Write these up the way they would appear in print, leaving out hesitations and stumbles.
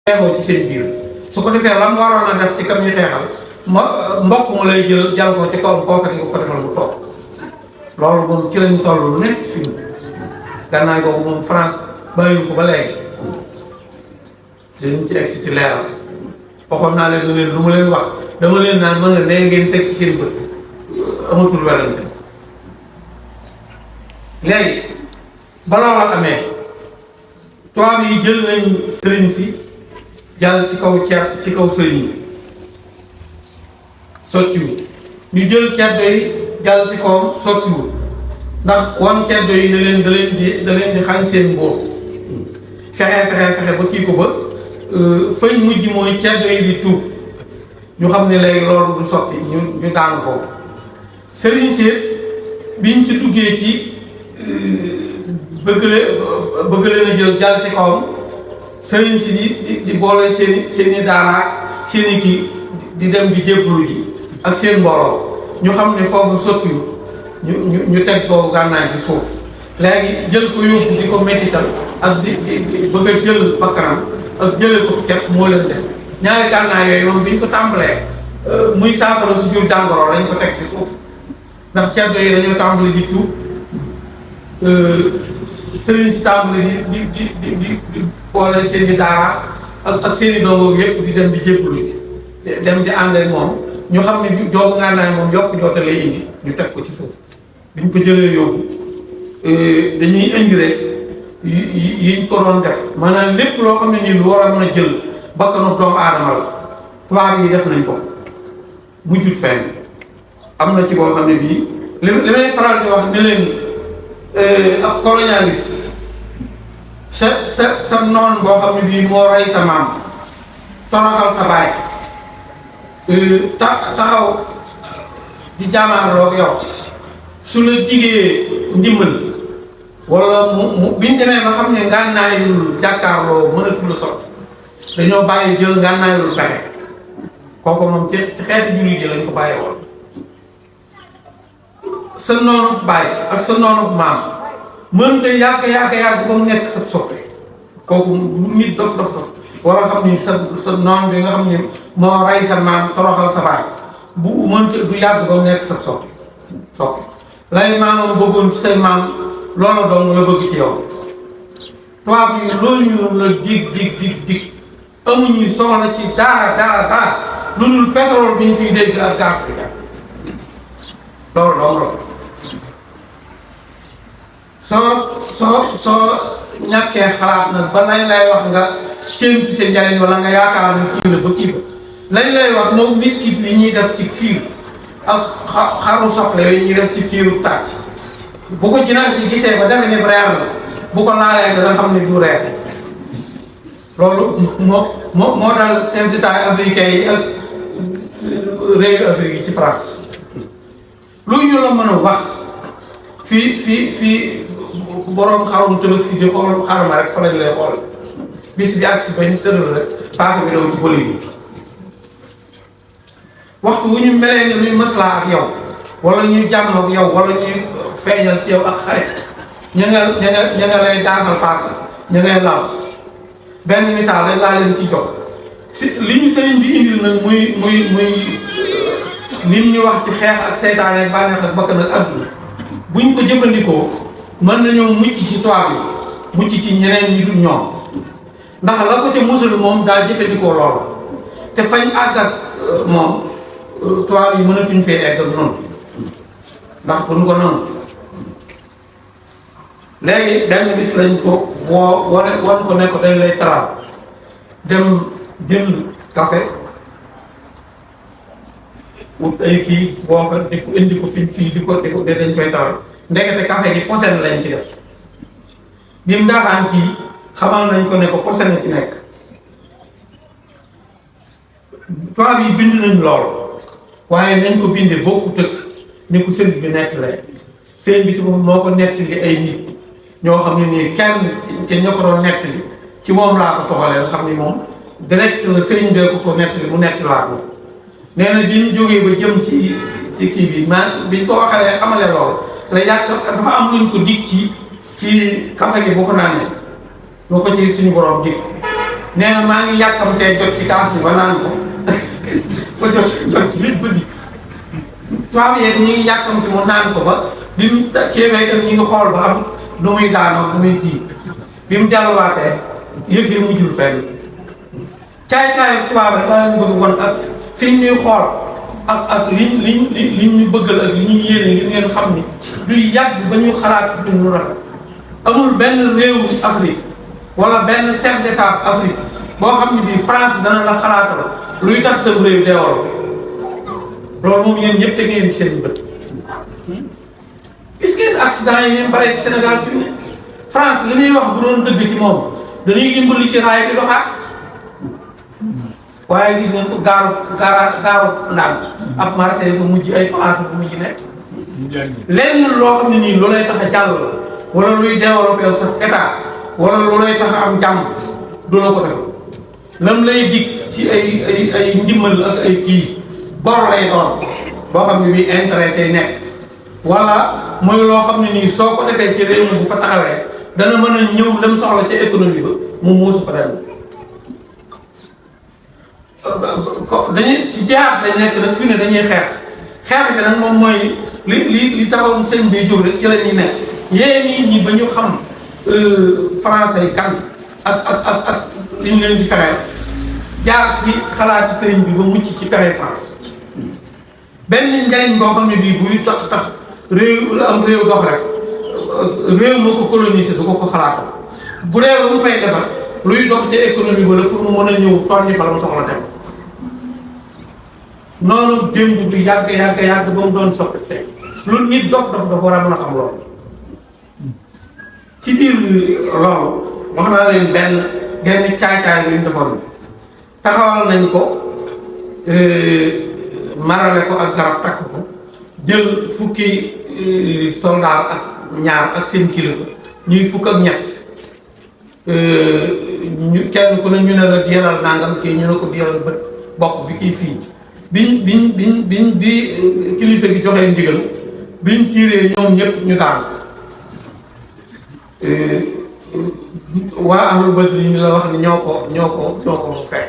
xeexoo ci seen biir su ko defee lam waroon a def ci kam ñu xeexal mbokk mu lay jël jal ko ci kaw kooka di ko defal mu toog loolu moom ci lañ toll lu nekk fi mu gànnaay boobu moom France bàyyiwu ko ba léegi dañ ci egsi ci leeral waxoon naa leen lu ma leen wax dama leen naan mën nga nee ngeen teg ci seen bët amatul werante léegi ba loola amee tubaab yi jël nañ sëriñ si jàll ci kaw ceeb ci kaw sëriñ bi sottiwul ñu jël ceddo yi jàll ci kawam sottiwul ndax wan ceddo yi ne leen da leen di xañ seen mbóor fexe ba kii ko ba fañ mujj mooy ceddo yi di tuub ñu xam ne léegi loolu du sotti ñu daanu foofu sëriñ seet biñ ci duggee ci bëgg leen a jël jàll ci kawam sëriñ si di boole seeni daaraak seeni kii di dem di jébbalu ji ak seen mbooloo ñu xam ne foofu sottiwul ñu teg ko gànnaay ci suuf léegi jël ko yóbbu di ko mettital ak di bëgg a jël bakkanam ak jëlee ko fi képp moo leen des ñaari gànnaay yooyu moom bi ñu ko tàmbalee muy saafara su jur jàngoro lañ ko teg ci suuf ndax ceddo yi dañoo tàmbali di tuub sëriñ si tàmbali di boole seen i daara ak seen i dongo yëpp di dem di jébbalu dem di ànd ak moom ñu xam ne joobu ngànnaay moom yokk joote lay indi ñu teg ko ci suuf biñ ko jëlee yóbbu dañuy indi rek yiñ ko doon def maanaam lépp loo xam ne nii lu war a mën a jël bakkanu doomu aadama la tubaab yi def nañ ko mujjut fenn am na ci boo xam ne bii li may faral di wax ne leen ab colonialiste sa noon boo xam ne bii moo rey sa maam toroxal sa baay taxaw di jaamaarloo ak yow su la digee ndimbal wala mu biñ demee ba xam ne ngànnaayul jàkkaarloo mënatul sot dañoo bàyyi jël ngànnaayul pexe kooku moom ci xeeti jullit yi lañ ko bàyyi woon sa noonu baay ak sa noonu maam mënta yàgg ba mu nekk sa soppe kooku lu nit dof war a xam ni sa noon bi nga xam ne moo rey sa maam toroxal sa baay bu mënta du yàgg ba mu nekk sa soppe lay maamam bëggoon ci say maam loola dong la bëgg ci yow tubaab yi loolu ñu la dig amuñu soxla ci dara lu dul pétrole bi ñu fiy dégg ak gaz bi loolu dong la soo ñàkkee xalaat nag ba lañ lay wax nga séentu sa njariñ wala nga yaakaar ne kii la ba kii fa lañ lay wax moom miskit li ñuy def ci fiir ak xaru soxla yooyu ñuy def ci fiiru tàcc bu ko jinax ji gisee ba defe ne reer la bu ko laalee dana xam ne du reer loolu moo dal chef d'État africain yi ak réewu Afrique yi ci France lu ñu la mën a wax fii boroom xarum tabaski ci xool xarama rek fa lañ lay xool bis bi agsi bañ tëral rek paaka bi daw ci bëli bi waxtu wu ñu melee ne luy maslaa ak yow wala ñuy jàmm ak yow wala ñuy feeñal ci yow ak xarit ña nga lay daasal paaka ña ngay laal benn misaal rek laa leen ci jox li ñu sëriñ bi indil nag muy lim ñu wax ci xeex ak seytaane ak bànneex ak bakkan ak adduna buñ ko jëfandikoo mën nañoo mucc ci tubaab yi mucc ci ñeneen ñi dul ñoom ndax la ko ca musul moom daa jëfandikoo loolu te fañ àgg ak moom tubaab yi mënatuñ fee egg ak noonu ndax buñ ko noonu léegi benn bis lañ ko wan ko ne ko dañ lay taraab dem jël café wut ay kii boo ko di ko indi ko fii di ko dañ koy tawal ndekete café gi posen lañ ci def bi mu daataan kii xamal nañ ko ne ko posen na ci nekk tubaab yi bind nañ lool waaye nañ ko bindee bokkut ak ni ko sëñ bi nettalee sëñ bi ci boppam moo ko nettali ay nit ñoo xam ne nii kenn ci ña ko doon nettali ci moom laa ko toxalee xam ni moom direct la sëriñ bee ko nettali mu nettalaat ko nee na bi ñu jógee ba jëm ci kii bi biñ ko waxalee xamale loolu la yàq dafa am luñ ko dig ci kafe gi boo ko naanee loo ko ci suñu borom dig nee na maa ngi yàkkamtee jot ci kaas bi ba naan ko ba jot ci li guddi tubaab yi ñu ngi yàkkamti mu naan ko ba bi mu kéemee dem ñu ngi xool ba xam nu muy daanoo nu muy kii bi mu delluwaatee yëf yi mujjul fenn caay-caay tubaab rek daa leen bëgg won ak fi ñuy xool ak li ñu bëggal ak li ñuy yéene ngir ngeen xam ni du yàgg ba ñu xalaat duñ lu rafet amul benn réewu Afrique wala benn chef d'état Afrique boo xam ne bii France dana la xalaatal luy tax sa réew développé loolu moom yéen ñëpp te ngeen seen bët gis ngeen accident yi ngeen bare ci Sénégal fi mu ne France li muy wax bu doon dëgg ci moom dañuy dimbali ci raay di doxaat waaye gis ngeen ko gaaru ndaan ab marché fu mujj ay place fu mujj nekk lenn loo xam ne nii lu lay tax a jàll wala luy développé sa état wala lu lay tax a am jàmm du la ko def lam lay dig ci ay ndimbal ak ay kii bor lay doon boo xam ne bii intérêt tey nekk wala mooy loo xam ne nii soo ko defee ci réew mi bu fa taxawee dana mën a ñëw lam soxla ca économie ba mu muusu ko dem dañuy ci jaar lañ nekk nag fi ne dañuy xeex bi nag moom mooy li taxawoon sëñ bi jóg rek ci la ñuy nekk yee nit ñi ba ñu xam français kan ak li ñu leen di fexeel jaar ci xalaati sëriñ bi ba mucc ci pexe France benn njariñ boo xam ne bii buy tax réew am réew dox rek réew ma ko coloniser du ko xalaatal bu dee lu mu fay defar luy dox ci économie wala pour mu mën a ñëw tool ñi fa la mu soxla dem noonu démb du yàgg ba mu doon soppi tey lu nit dof war a mën a xam loolu ci biir loolu wax naa leen genn caay-caay bi ñu defoon taxawal nañ ko marale ko ak garab takk ko jël fukki soldaar ak ñaar ak seen kilifa ñuy fukk ak ñett ñu kenn ku ne ñu ne la diiral nangam kii ñu ne ko diiral bët bopp bi kii fii bi kilifa gi joxee ndigal biñ tiiree ñoom ñëpp ñu daan waa ahlu badri ñu la wax ni ñoo ko fekk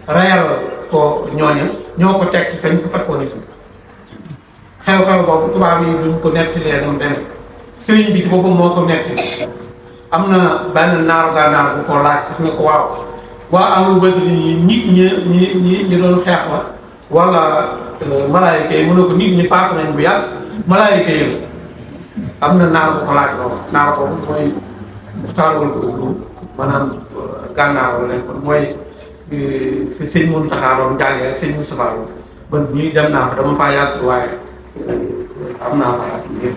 rayal ko ñooña ñoo ko teg fañ ko takkoon itam xew-xew boobu tubaab yi duñ ko nettilee noonu demee sëriñ bi ci boppam moo ko netti am na benn naaru gànnaar bu ko laaj sax ne ko waaw waa ahlu badri yi nit ñi doon xeex la wala malaayika yi mu ne ko nit ñi faatu nañ bu yàgg malaayika yi la am na naar bu ko laaj loolu naar boobu mooy muxtaarwal ko ëpp maanaam gànnaar la nekkoon mooy fi sëñ Muntaxa doon jàngee ak sëñ Moustapha ba ñuy dem naa fa dama faa yàgg waaye am naa fa as ngir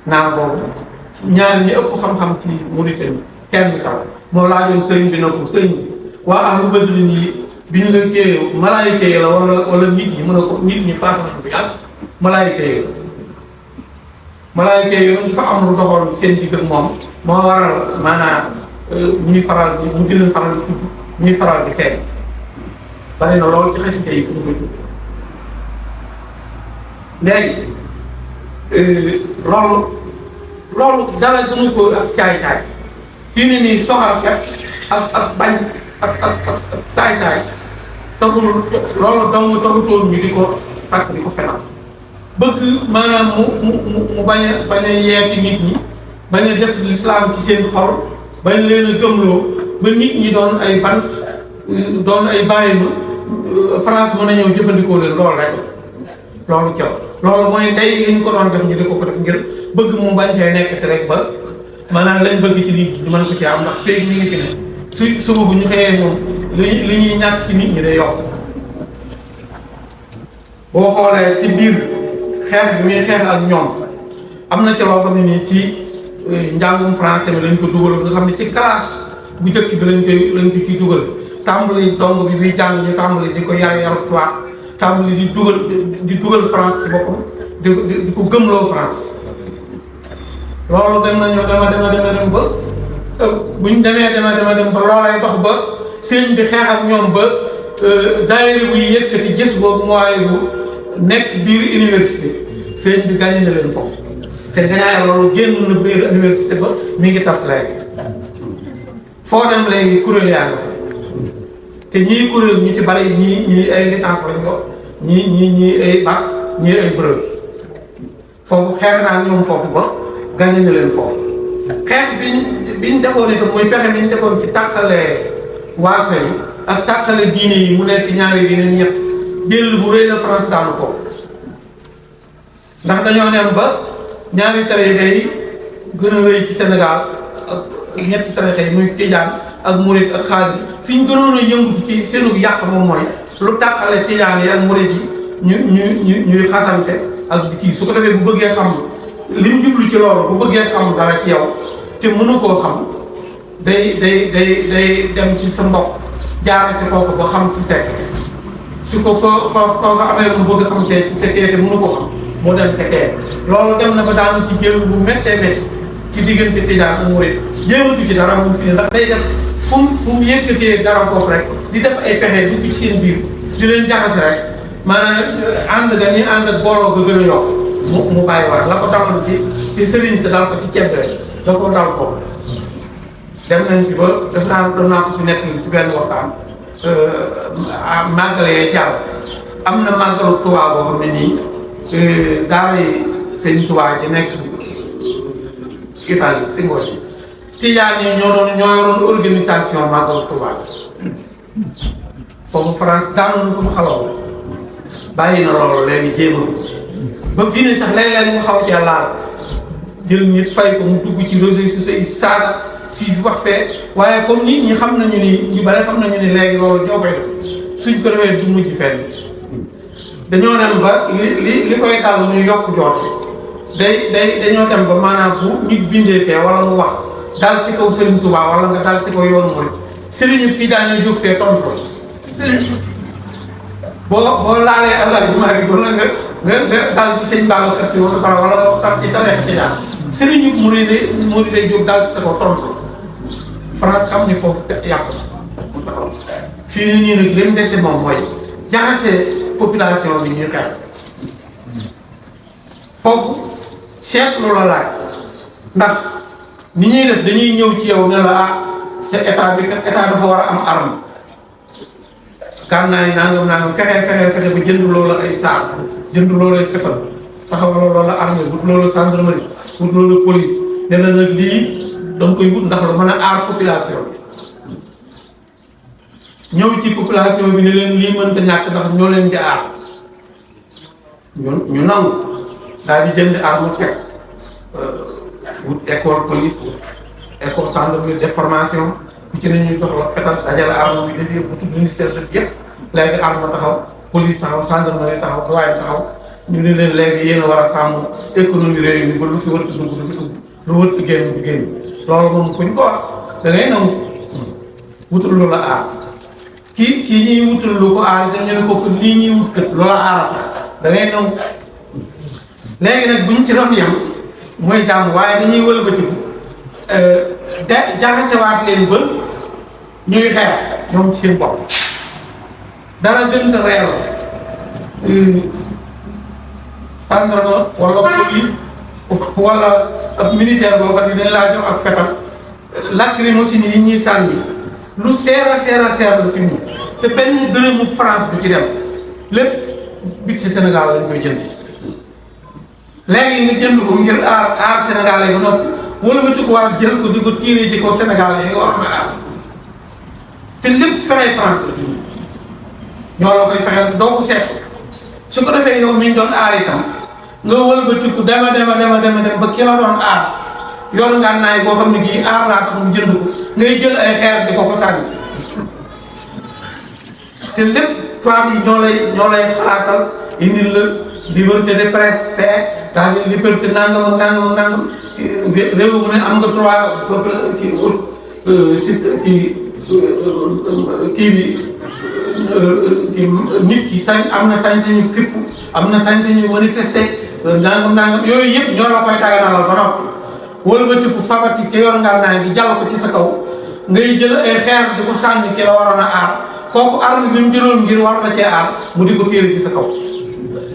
naar boobu ñaari ñi ëpp xam-xam ci Mauritanie kenn ka moo laajoon sëriñ bi na ko sëriñ bi waa ahlu badri yi bi ñu la kii malaayika yi la wala nit ñi mën a ko nit ñi faatu nañ bu yàgg malaayika yi la malaayika yi dafa am lu doxoon seen digg ak moom moo waral maanaam ñuy faral di mu di leen faral di tudd ñuy faral di feeñ bari na loolu ci xasida yi fu ñu koy tudd léegi loolu dara gënu ko ak caay-caay fii ne nii soxal kat ak bañ ak saay-saay taxul loolu dong taxutoon ñu di ko takk di ko fenal bëgg maanaam mu bañ a yeeti nit ñi bañ a def lislaam ci seen xol bañ leen a gëmloo ba nit ñi doon ay bant doon ay bàyyi ma France mën a ñëw jëfandikoo leen loolu rek loolu caw loolu mooy ndey liñ ko doon def ñu di ko def ngir bëgg mu bañ fee nekk te rek ba maanaam lañ bëgg ci nit ñi mën ko ci am ndax feeg mi ngi fi ne suba bu ñu xëyee moom li ñuy ñàkk ci nit ñi day yokk boo xoolee ci biir xeex bi muy xeex ak ñoom am na ci loo xam ne nii ci njàngum français bi lañ ko dugal nga xam ne ci classe bu njëkk bi lañ ko ciy dugal tàmbali dong bi buy jàng ñu tàmbali di ko yaru tubaab tàmbali di dugal France ci boppam di ko gëmloo France loolu dem nañu dem ba buñ dem ba loolay dox ba sëñ bi xeex ak ñoom ba daayira bu ñu yëkkati gis boobu mooy bu nekk biir université sëñ bi gagné na leen foofu te gañaay loolu génn na biir université ba mi ngi tas léegi foo dem léegi kuréel yaa nga fa te ñii kuréel ñu ci bari ñii ay licence lañ ko ñii ay bac ñii ay brevet foofu xeex naa ñoom foofu ba gagné na leen foofu xeex biñ defoon itam muy fexe biñ defoon ci tàqale waaso yi ak tàqale diine yi mu nekk ñaari diine ñett jël bu rëy la France daanu foofu ndax dañoo dem ba ñaari tarixa yi gën a rëy ci Sénégal ak ñetti tarixa yi muy Tijaan ak Murid ak Xaadir fi ñu gënoon a yëngutu ci seenu yàq moom mooy lu tàqale Tijaan yi ak Murid yi ñuy xasante ak di kii su ko defee bu bëggee xam li mu jublu ci loolu bu bëggee xam dara ci yow te mënu koo xam day dem ci sa mbokk jaara ci kooku ba xam si sekk su ko ko amee lu mu bëgg xam ci kee te mënu koo xam mu dem ca kee loolu dem na ba daanu ci jël bu méttee métti ci diggante Tijaan ak Murid jéematu ci dara moom fi ne ndax day def fu mu yëkkatee dara foofu rek di def ay pexe dugg ci seen biir di leen jaxase rek maanaam ànd ga ñi ànd ak booloo ga gën a yokk mu bàyyiwaat la ko daloon ci sëriñ si dal ko ci ceeb da ko dal foofu dem nañ si ba def naa ko fi nettali ci benn waxtaan màggale yee jàll am na màggalu Tuubaa boo xam ne nii daara yi sëñ Tuubaa ji nekk Italie si ngoo ji Tijaan yi ñoo yoroon organisation màggalu Tuubaa foofu France daanu na fa mu xalaw bàyyi na loolu léegi jéematu ba fii ne sax léeg-léeg mu xaw cee laal jël nit fay ko mu dugg ci réseaux sociaux yi saaga fii fi wax fee waaye comme nit ñi xam nañu ni ñu bare xam nañu ni léegi loolu ñoo koy def suñ ko defee du mujj fenn dañoo dem ba li koy dal muy yokk joot dañoo dem ba maanaam bu nit bindee fee wala mu wax dal ci kaw Serigne Touba wala nga dal ci kaw yoonu Murid Serigne Tijaan yi jóg fee tontu boo laalee allah bi maa ngi doon nga dal ci sëñ Babacar Si wala nga dal ci tariixa Tijaan Serigne Murid day jóg dal ci sa kaw tontu France xam ni foofu yàqu mu taxaw fii ni nii nag li mu dese moom mooy jaxase population bi ñuy xeex foofu seetlu la laaj ndax ni ñuy def dañuy ñëw ci yow ne la sa état bi kat état dafa war a am arme gànnaay nangam fexe ba jënd loolu ay saar jënd loolu ay fetal taxawal loolu armée wut loolu gendarmerie wut loolu police ne la nag lii danga koy wut ndax lu mën a aar population bi ñëw ci population bi ne leen lii mënta ñàkk ndax ñoo leen di aar ñu nangu daal di jënd arme teg wut école police école gendarmerie de formation ku ci ne ñu jox la fetal dajale arme bi def yëpp bu tudd ministère def yëpp léegi arme taxaw police taxaw gendarmerie taxaw douane taxaw ñu ne leen léegi yéen a war a sàmm économie réew mi ba lu fi war si dugg du fi dugg lu wër si génn du génn loolu moom kuñ ko wax da ngay nangu wutul lu la aar kii ñuy wutul lu ko aar itam ñu ne ko lii ñuy wut kët loola aar da ngay nangu léegi nag buñ ci doon yem mooy jàmm waaye dañuy wëlbatiku jaxasewaat leen ba ñuy xeex ñoom ci seen bopp dara gën a reer gendarme wala police wala ab militaire boo xam ne dañ laa jox ak fetal lacrymogène yi ñuy sànni lu seer a seer lu fi mu te benn dërëmu France du ci dem lépp bit ci Sénégal lañ koy jënd léegi nga jënd ko ngir aar Sénégal yi ba noppi wala ba ko war jël ko di ko tiiree ci kaw Sénégal yi nga war na aar te lépp fexee France la fi mu ñoo la koy fexeel te doo ko seet su ko defee yow mi ñu doon aar itam nga wëlbatiku dema ba ki la doon aar yor ngànnaay boo xam ne gii aar laa tax mu jënd ko ngay jël ay xeer di ko sànni te lépp tubaab yi ñoo lay xalaatal indil la liberté de presse fee daal di liberté nangam ci réew mu ne am nga droit nit ki am na sañ-sañu fipp am na sañ-sañu manifester nangam yooyu yëpp ñoo la koy daganalal ba noppi wëlbatiku fabati ki yor ngànnaay gi jàll ko ci sa kaw ngay jël ay xeer di ko sànni ki la waroon a aar kooku arme bi mu jëloon ngir war la cee aar mu di ko téere ci sa kaw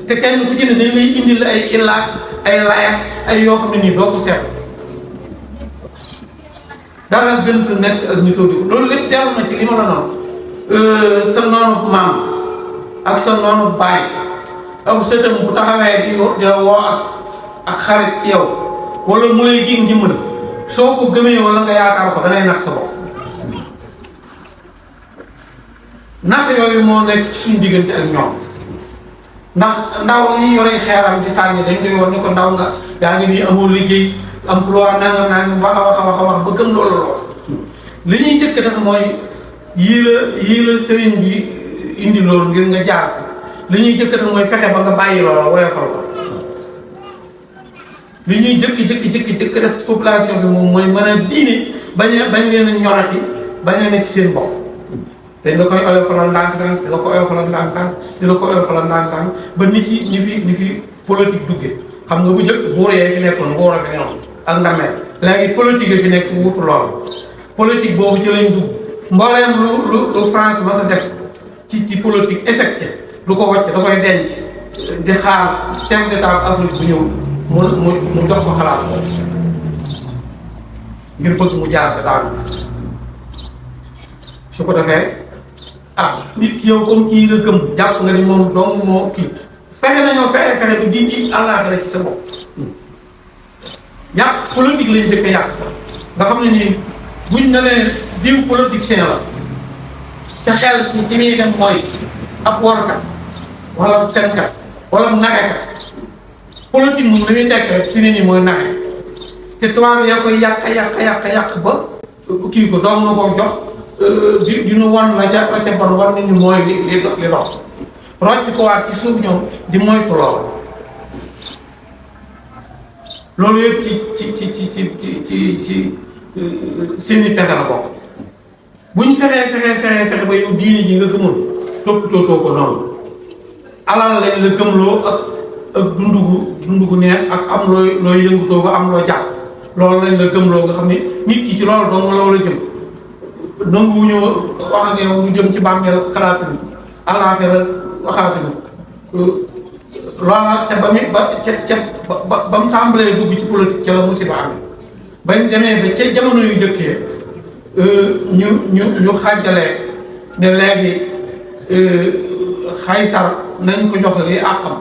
te kenn ku ci ne dañ lay indil ay illaak ay layak ay yoo xam ne nii doo ko seet dara gënt nekk ak ñu tóodi ko loolu lépp dellu na ci li ma la noonu sa noonu maam ak sa noonu baay ak sëtam bu taxawee di la woo ak xarit ci yow wala mu lay dig ndimbal soo ko gëmee wala nga yaakaar ko dangay nax sa bopp. nax yooyu moo nekk ci suñu diggante ak ñoom ndax ndaw yi yore xeeram di sànni dañ koy yor ni ko ndaw nga yaa ngi nii amoo liggéey emploi nangam wax a wax ba gëm loolu lool. li ñuy jëkk def mooy yii la sëriñ bi indi loolu ngir nga jaar li ñuy jëkk def mooy fexe ba nga bàyyi loola woyofal ko. li ñuy jëkk def ci population bi moom mooy mën a diine bañ leen a ñorati bañ a ne ci seen bopp. dañ la koy oyofalal ndànk-ndànk di la ko oyofalal ndànk-ndànk di la ko oyofalal ndànk-ndànk ba nit yi ñi fi politique duggee xam nga bu njëkk buur yee fi nekkoon nguur a fi newoon ak ndameel léegi politique yi fi nekk wutu lool politique boobu ci lañ dugg mbooleem lu France ma sa def ci politique échec ci du ko wàcc da koy denc di xaar chef d'état Afrique bu ñëw mu jox ko xalaat ko ngir bëgg mu jaar te daal su ko defee nit ki yow comme kii nga gëm jàpp nga ni moom dong moo kii fexe nañoo fexe ba dindi àllaaxira ci sa bopp yàq politique lañ njëkk a yàq sax nga xam ne nii buñ ne leen diw politicien la sa xel ci li muy dem mooy ab warkat wala fenkat wala naxekat politique moom li muy tekk rek fi ne nii mooy naxe te tubaab yi yaa koy yàq ba kii ko doom na koo jox di nu wan la ca bon war nañu mooy li dox rocc ko waat ci suuf ñoom di moytu loolu yëpp ci seeni pexe la bokk buñ fexe ba yow diine ji nga gëmoon toppatoo soo ko noonu alal lañ la gëmloo ak dundu gu neex ak am looy yëngutoo ba am loo jàpp loolu lañ la gëmloo nga xam ne nit ki ci loolu dong la jëm nanguwuñu wax ak yow lu jëm ci bàmmeel xalaatuñu àllaaxira waxaatuñu loola te ba mu tàmbalee dugg ci politique ca la musiba am bañ demee ba ca jamono yu jëkkee ñu xàjjalee ne léegi Xaysar nañ ko jox lii àqam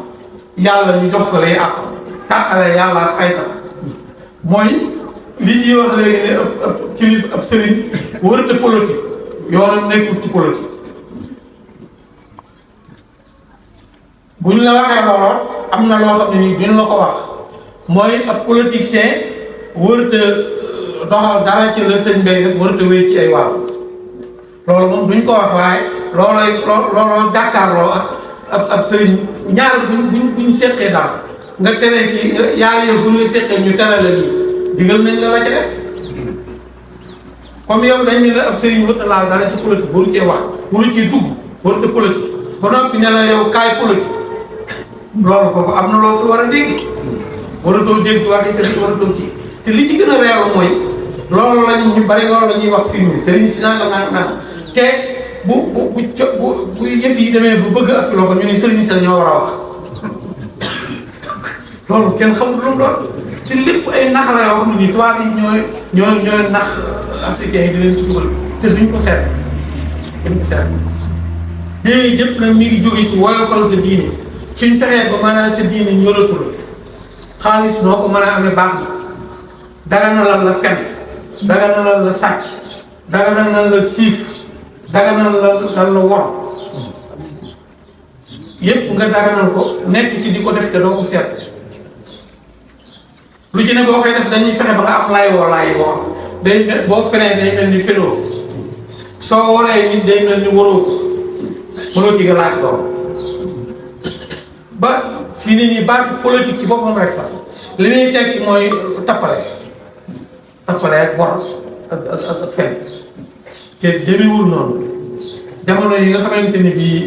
yàlla ñu jox ko lii àqam tàqale yàlla ak Xaysar mooy li ñuy wax léegi ne ab kilif ab sëriñ wërte politique yoonam nekkul ci politique bu ñu la waxee looloo am na loo xam ne nii duñ la ko wax mooy ab politicien wërte doxal dara ci la sëñ bay def wërte wéy ci ay waaw loolu moom duñ ko wax waaye looloo jàkkaarloo ak ab sëriñ ñaar buñ seqee dara nga tere ki yaar yow buñ la seqee ñu tere la lii digal nañ la ca des comme yow dañ ne la ab sëriñ wërta laal dara ci politique waru cee wax waru ciy dugg wërta politique ba noppi ne la yow kaay politique loolu foofu am na loolu fi war a dégg waratoo dégg waxi sëriñ waratoo kii te li ci gën a réew mooy loolu lañ ñu bari loolu la ñuy wax film sëriñ si nangam te bu yëf yi demee bu bëgg a ëpp loo ko ñu ne sëriñ si dañoo war a wax loolu kenn xamul lu mu doon te lépp ay nax la yoo xam ne nii tubaab yi ñooy nax africain yi di leen ci dugal te duñ ko seet léegi jëpp nag mi ngi jóge ci woyofal sa diine suñ fexee ba maanaam sa diine ñoratul xaalis noo ko mën a amee baax na daganalal la fen daganalal la sàcc daganalal la siif daganalal la wor yépp nga daganal ko nekk ci di ko def te doo ko seet lu ci ne boo koy def dañuy fexe ba nga am laay woo xam day boo fenee day mel ni fenoo soo waree nit day mel ni waroo ci nga laaj doom ba fii nii nii baatu politique ci boppam rek sax li muy tekki mooy tappale ak bor ak fen te demewul noonu jamono yi nga xamante ni bii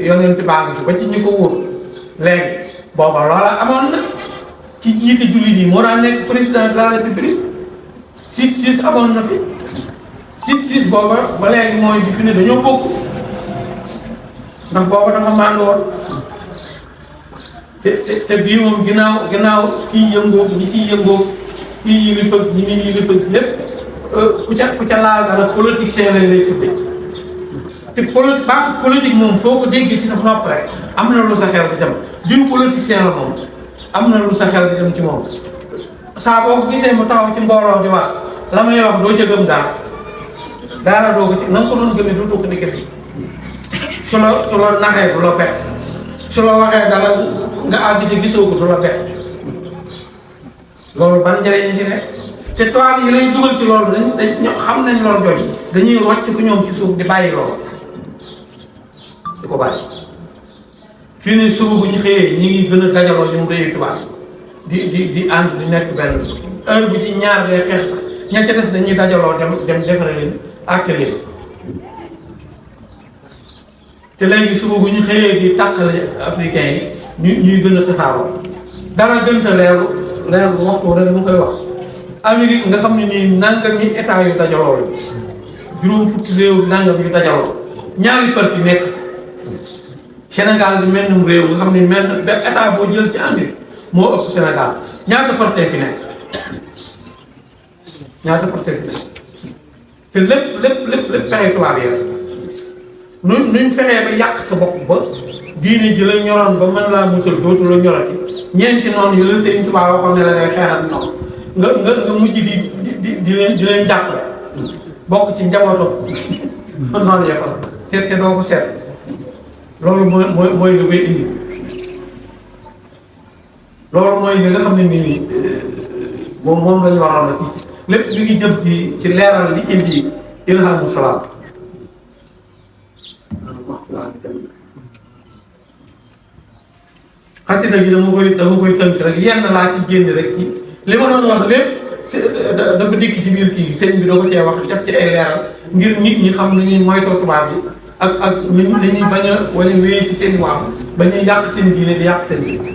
yonent baa ngi fi ba ci ñi ko wóor léegi booba loola amoon na ki jiite jullit yi moo daan nekk président de la république 6-6 amoon na fi 6-6 booba ba léegi mooy bi fi ne dañoo bokk ndax booba dafa màndu woon te bii moom ginnaaw kii yëngoo ñi ciy yëngoo kii yilif ak ñi ni yilif ak lépp ku ca laal dara politicien lañ lay tudde te baatu politique moom foo ko déggee ci sa nopp rek am na lu sa xel di dem diw politicien la moom am na lu sa xel di dem ci moom saa boo ko gisee mu taxaw ci mbooloo di wax la muy wax doo ca gëm dara doo ko ci na nga ko doon gëmee dootoo ko di gëmee su la naxee du la bett su la waxee dara nga àgg ci gisoo ko du la bett loolu ban njëriñ ci ne te toile yi lay dugal ci loolu dañ xam nañ loolu jooju dañuy rocc ku ñoom ci suuf di bàyyi loolu di ko bàyyi fii nii suba bu ñu xëyee ñi ngi gën a dajaloo ñoom réewi tubaab di ànd di nekk benn heure bu ci ñaar lay xeex sax ña ca des dañuy dajaloo dem defare leen àtte leen te léegi suba bu ñu xëyee di tàqale africain yi ñuy gën a tasaaroo dara gënta leeru waxtu rek mu koy wax Amérique nga xam ne nii nangam ñi état yu dajaloo la juróom fukki réew nangam yu dajaloo ñaari parti nekk Sénégal bi mel ni réew nga xam ne mel na état boo jël ci Amérique moo ëpp Sénégal ñaata parti fi nekk te lépp fexe tubaab yi rek nuñ fexee ba yàq sa bopp ba diine ji la ñoroon ba mën laa musal dootu la ñorati ñeenti noonu yu la seen tubaab waxoon ne la ngay xeeral noonu nga mujj di leen jàppale bokk ci njabootam noonu yefal te doo ko seet loolu mooy lu koy indi loolu mooy li nga xam ne nii moom lañu waroon a lépp li ngi jëm ci leeral li indi ilhamu salaam xasida gi dama koy tënk rek yenn laa ci génn rek ci li ma doon wax lépp dafa dikk ci biir kii sëñ bi doo ko cee wax def ci ay leeral ngir nit ñi xam nañuy moytoo tubaab yi ak ni ñuy bañ a wala wéyee ci seen i waaw bañ a yàq seen diine di yàq seen diine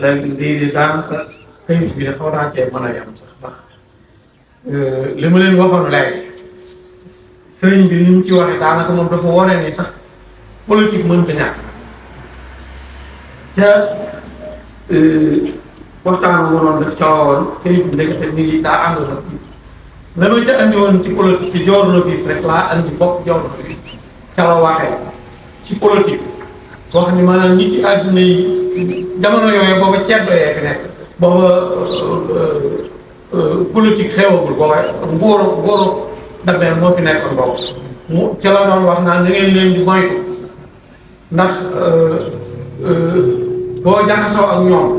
léegi lii daanaka kayit bi de xaw naa cee mën a yem sax ndax li ma leen waxoon léegi sëriñ bi ni mu ci waxee daanaka moom dafa wone ni sax politique mënta ñàkk ca waxtaan bu waroon def coowoon kayit bi ndekete mi ngi daa àndoon ak la ma ca andi woon ci politique ci joor na fiis rek laa andi bopp joor na fiis ca la waxee ci politique wax ni maanaam ñi ci àdduna yi jamono yooyu booba ceddo yee fi nekk booba politique xewagul booba ngóoro dameel moo fi nekkoon boobu mu ca la doon wax naan na ngeen leen di moytu ndax boo jaxasoo ak ñoom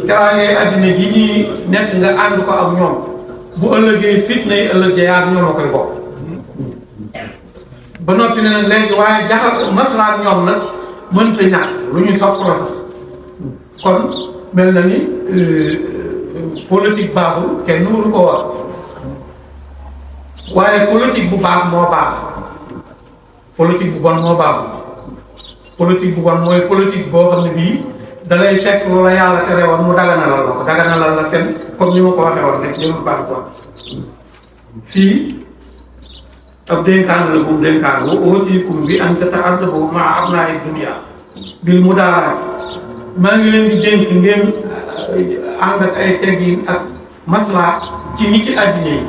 teraangee àddina ji ñuy nekk nga ànd ko ak ñoom bu ëllëgee fitna yi ëllëgee yaa ñoom a koy bokk ba noppi ne nag léegi waaye maslaa ak ñoom nag mënta ñàkk lu ñu sopp la sax kon mel na ni politique baaxul kenn waru ko wax waaye politique bu baax moo baax politique bu bon moo baaxul politique bu bon mooy politique boo xam ne bii da lay fekk lu la yàlla tere woon mu daganalal la ko daganalal la fen comme ni ma ko waxee woon rek jëmul baax ko fii ab dénkaan la bu mu dénkaan wa aussikum bi an tata'addabu ma'a abnaa'i dunya bil mudaaraat maa ngi leen di dénk ngeen ànd ak ay teggin ak maslaa ci nit ci àddina yi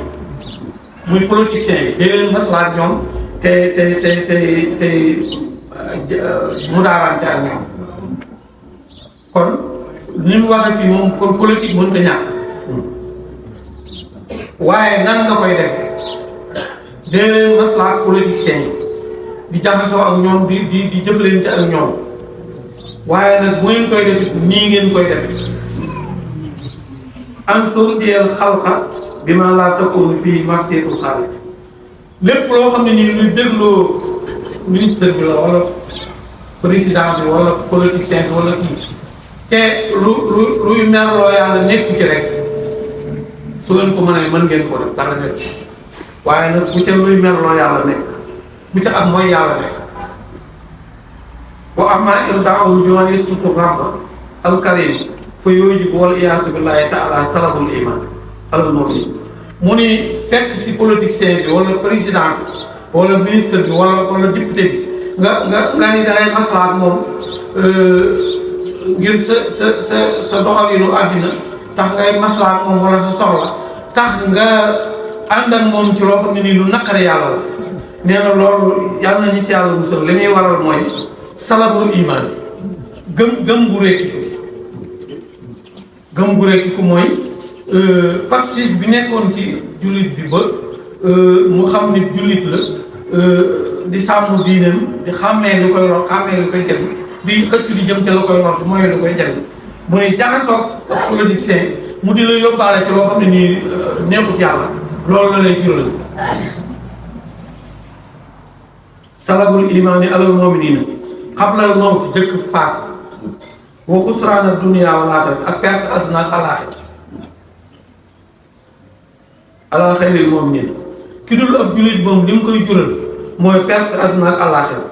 muy politiciens yi day leen maslaa ak ñoom te mudaaraante ak ñoom kon ni mu waxee si moom kon politique mënta ñàkk waaye nan nga koy defee dee leen maslaa ak politiciens yi di jaxasoo ak ñoom di jëflante ak ñoom waaye nag bu ngeen koy defit nii ngeen koy defit an turdiyal xalqa bi ma laa takkoon fii marseetul xaalis lépp loo xam ne nii luy dégloo ministre bi la wala président bi wala politicien bi wala kii te luy merloo yàlla nekk ci rek su ngeen ko mënee mën ngeen ko def dara nekk waaye nag bu ca luy merloo yàlla nekk bu ca ak mooy yàlla nekk wa amma irdaa'u bi ma yasutu rabb al-karim fa yujibu wal iyaasu billahi taala salabul iman alal mu'min mu ni fekk si politicien bi wala président bi wala ministre bi wala député bi nga ni dangay maslaa ak moom ngir sa doxalinu àddina tax ngay maslaa ak moom wala sa soxla tax nga ànd ak moom ci loo xam ne nii lu naqare yàlla la nee na loolu yàlla na ñu ci yàlla musal li muy waral mooy salabul imaan yi gëm gu rekki ku mooy passif bi nekkoon ci jullit bi ba mu xam ni jullit la di sàmm diineem di xàmmee lu koy lor xàmmee lu koy jëriñ di xëccu di jëm ca la koy lor di mooy lu koy jëriñ mu ne jaxasoog ak politicien mu di la yóbbaale ci loo xam ne nii neexut yàlla loolu la lay jural salabul imaani alal mu'miniina xablal mawti jëkk faatu wa xusraana dunya wal aaxirati ak perte adduna ak alaaxira ala xayril mu'miniina ki dul ab jullit moom li mu koy jural mooy perte adduna ak alaaxira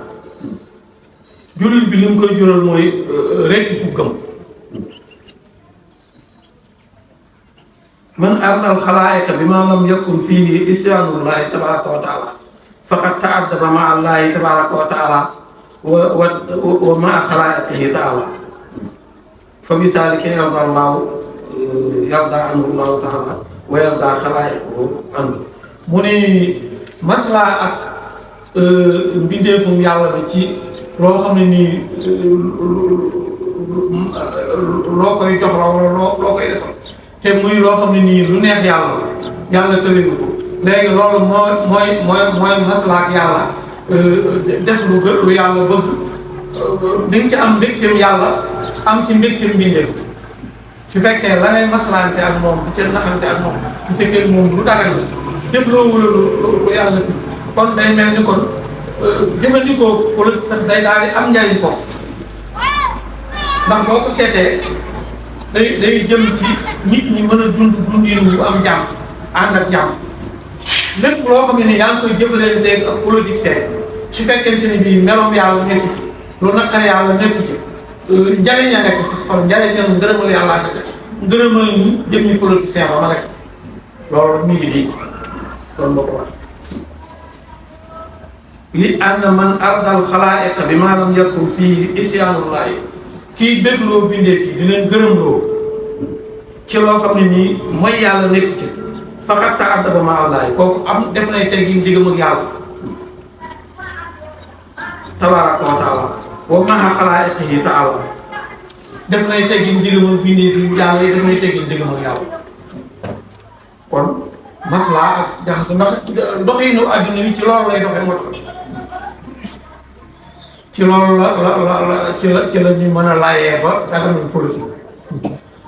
jullit bi li mu koy jural mooy rekk ku gëm man ardal xalaayika bi ma lam yakun fiihi isyaanullahi tabaraka wa taala faqad ta'addaba ma allahi tabaraka wa taala wa ma xalaayiqihi taala fa bisaalika yarda allahu yarda anhu allahu taala wa yarda xalaayiqahu anhu mu ni maslaa ak mbindeefum yàlla bi ci loo xam ne nii loo koy jox la wala loo koy defal te muy loo xam ne nii lu neex yàlla tëriñu ko léegi loolu mooy maslaa ak yàlla def lu yàlla bëgg di nga ci am mbégteem yàlla am ci mbégteem mbindeef su fekkee la ngay maslaante ak moom di ca naxante ak moom bu fekkee moom lu dagan la def loo wala lu yàlla kon day mel ni kon jëfandikoo politique sax day daal di am njariñ foofu ndax boo ko seetee day jëm ci nit ñi mën a dundin bu am jàmm ànd ak jàmm lépp loo xam ne ni yaa ngi koy jëfalante ak politicien su fekkente ni bii merom yàlla nekku ci lu naqar yàlla nekku ci njariñ a nekk si xol njariñ a ngërëmal yàlla nekk ci ngërëmal ñu jëm ñu politicien ba ma nga ci loolu mi ngi nii loolu boo ko wax li anna man ardal xalaa'iqa bi maa lam yakun fii isyaanullaahi kii dégloo bindee fii di leen gërëmloo ci loo xam ne nii mooy yàlla nekku ci faqat ta'addaba ma allaahi kooku am def nay teggin diggam ak yàlla tabaaraka wa taala wa maa xalaa'iqihi taala def nay teggin diggam ak bindee fii yàlla yi def nay teggin diggam ak yàlla kon maslaa ak jaxasu ndax doxinu àddina wi ci loolu lay doxee moo tax ci loolu ci la ñuy mën a laayee ba daganul politique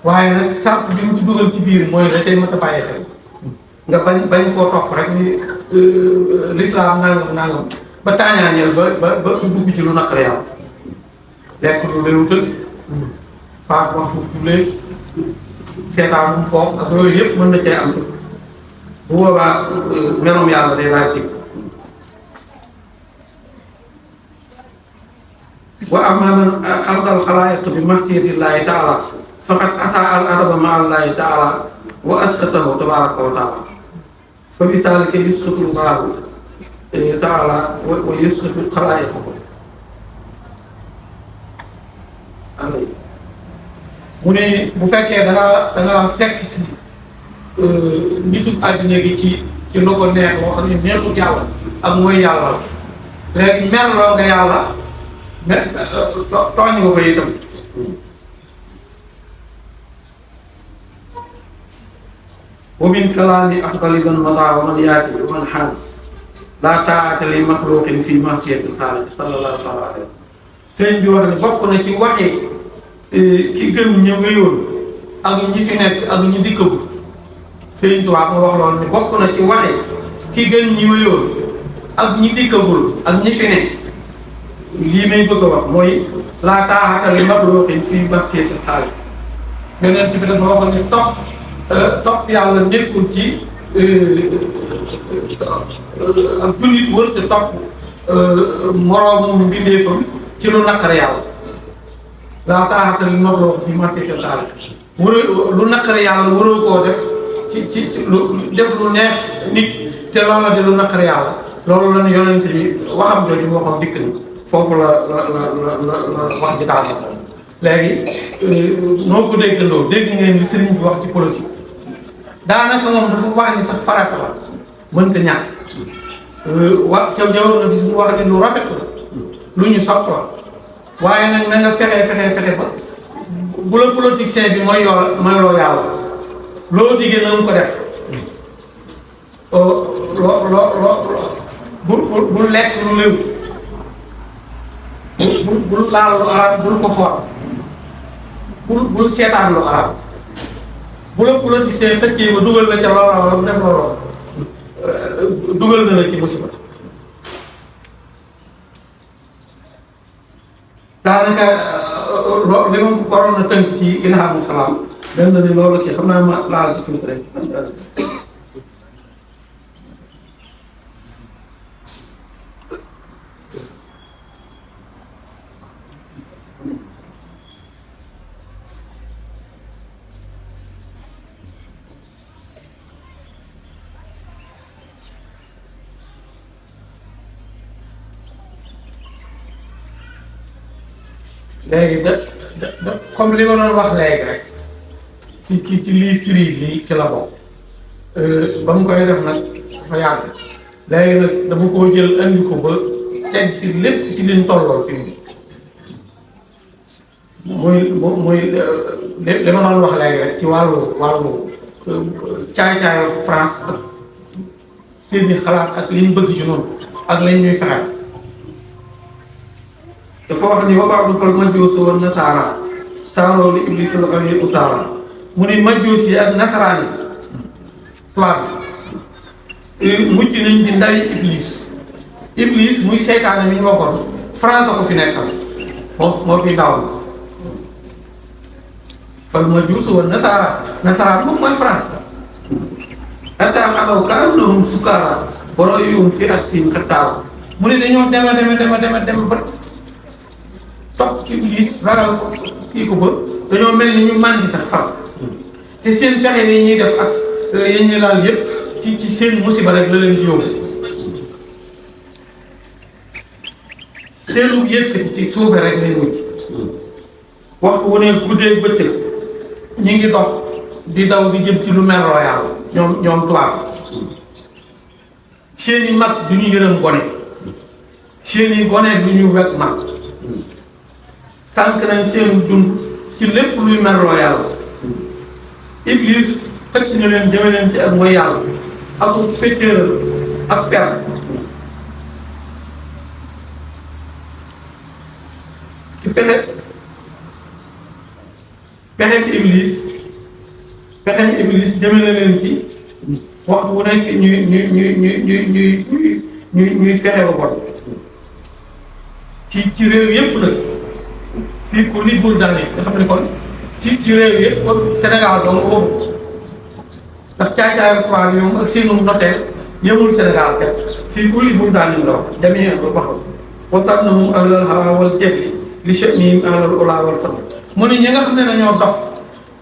waaye nag sart bi mu ci dugal ci biir mooy la tey mat a bàyyi xel nga bañ koo topp rek ni l'islam nangam ba taañaañeel ba dugg ci lu naqare yàlla lekk lu léewutal faat waxtu jullee seetaan mu koog ak yooyu yëpp mën na cee am bu boobaa merom yàlla day laaj dégg wa amma man ardal xalaayiq bi marsiyatillahi taala faqad asaa al adaba ma allahi taala wa asqatahu tabaraka wa taala fa bi zalika yusqitu llahu taala wa yusqitu xalaayiqahu alay mu ne bu fekkee da nga fekk si nitu àddina gi ci lu ko neex loo xam ne neexut yàlla ak mooy yàlla léegi merloo nga yàlla tooñ nga ko itam wa min kalaami afdali man madaa wa man yaati wa man xaal laa taa'ata li maxluqin fi ma'siyati l-xaaliq sallallahu alayhi wa sallam sëñ bi wax ne bokk na ci waxi ki gën ñi wéyoon ak ñi fi nekk ak ñi dikkagul sëñ Tuubaa mu wax loolu ni bokk na ci waxi ki gën ñi wéyoon ak ñi dikkagul ak ñi fi nekk lii may bëgg a wax mooy laa taa'ata li maxluqin fi ma'siyati l-xaaliq Yonent bi dafa waxoon ni topp yàlla nekkul ci ak jullit wër te topp moroomum mbindeefam ci lu naqare yàlla laa taa'ata li maxluqin fi ma'siyati l-xaaliq lu naqare yàlla waroo koo def ci lu def lu neex nit te loola di lu naqare yàlla loolu la ñu Yonent bi waxam jooju mu waxoon dikk ni foofu la wax ji daal foofu léegi noo ko déggandoo dégg ngeen li sëriñ bi wax ci politique daanaka moom dafa wax ni sax farata la mënta ñàkk wax ca jawar na gis mu wax ni lu rafet la lu ñu sopp la waaye nag na nga fexe ba bu la politicien bi mooy loo yàlla loo diggee na nga ko def bu lekk lu léew bul laal lu araam bul ko xool bul seetaan lu araam bu la politicien tëkkee ba dugal la ca loola wala bu def looloo dugal na la ci musiba daanaka li ma waroon a tënk ci ilhamu salaam dem na ni loolu kii xam naa ma laal ci tuuti rek léegi da comme li ma doon wax léegi rek ci lii firi lii ci la bokk ba mu koy def nag dafa yàgg léegi nag dama koo jël andi ko ba teg ci lépp ci liñ tollool fi muy li ma doon wax léegi rek ci wàllu caay-caayu France ak seeni xalaat ak liñ bëgg ci noonu ak lañ ñuy fexeel dafa wax ni wa ba'du fal majjuus wa nasaara saaroo li iblis la ko yi usaara mu ni majjuus yi ak nasaraan yi tubaab bi mujj nañ di ndawi iblis muy seytaane mi ñu waxoon France ko fi nekkal moo fi ndaw fal majjuus wa nasaraan moom mooy France hatta xalaw ka'annahum sukaara wa ra'yuhum fi atfihim qattaara mu ni dañoo deme ba topp iblis ragal kii ko ba dañoo mel ni ñu màndi sax far te seen pexe yi ñuy def ak yi ñuy laal yépp ci seen musiba rek la leen di yóbbu seenu yëkkati ci suufe rek lay mujj waxtu wu ne guddee bëccëg ñi ngi dox di daw di jëm ci lu merloo yàlla ñoom tubaab seeni mag du ñu yërëm gone seeni gone du ñu wekk mag sànq nañ seenu dund ci lépp luy merloo yàlla iblis tëcc na leen jëme leen ci ak mooy yàlla ak féetéeral ak perte ci pexem iblis jëme na leen ci waxtu wu nekk ñuy fexe lu bon ci réew yépp nag fii ku li bul daal nga xam ne kon ci réew yëpp kon Sénégal dong waxut ndax caay-caayu tubaab yi moom ak seenu noteel yëmul Sénégal kat fii ku li bul daal la wax jamee ba waxul wasannahum ahlal hawa wal jahli li sha'nihim ahlal ula wal fadl mu ne ñi nga xam ne dañoo dof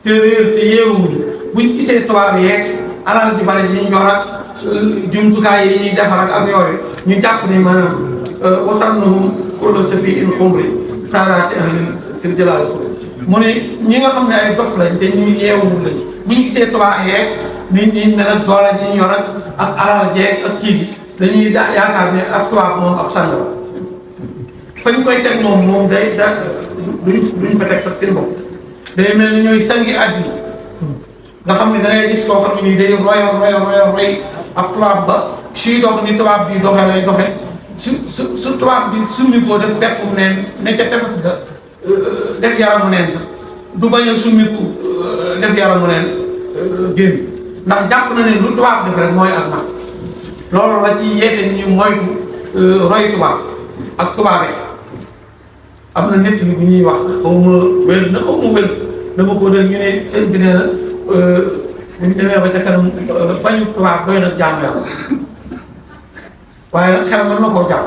te réer te yeewuñu buñ gisee tubaab yeeg alal ji bari yi ñu yor ak jumtukaay yi ñuy defar ak yooyu ñu jàpp ni maanaam wasannahum kullu safiin xumri saaraati ahlil sil jalaal mu ne ñi nga xam ne ay dof lañ te ñu yeewul lañ bu ñu gisee tubaab yeeg nit ñi mel ak doole ji ñu yor ak alal jeeg ak kii bi dañuy yaakaar ne ab tubaab moom ab sang la fañ koy teg moom day duñ fa teg sax seen bopp day mel ni ñooy sangi àddina nga xam ne da ngay gis koo xam ne nii day roy ab tubaab ba suy dox ni tubaab bi doxe lay doxe su tubaab bi summi koo def pepp neen ne ca tefes ga def yaramu neen sax du bañ a summiku def yaramu neen génn ndax jàpp na ne lu tubaab def rek mooy ak nag loolu la ci yeete ni ñu moytu roy tubaab ak tubaabee am na nett li bu ñuy wax sax xaw ma wér dama ko dégg ñu ne sëñ bi nee na bu ñu demee ba ca kanam bañu tubaab doy nag jaamu yàlla waaye nag xel mën na koo jàpp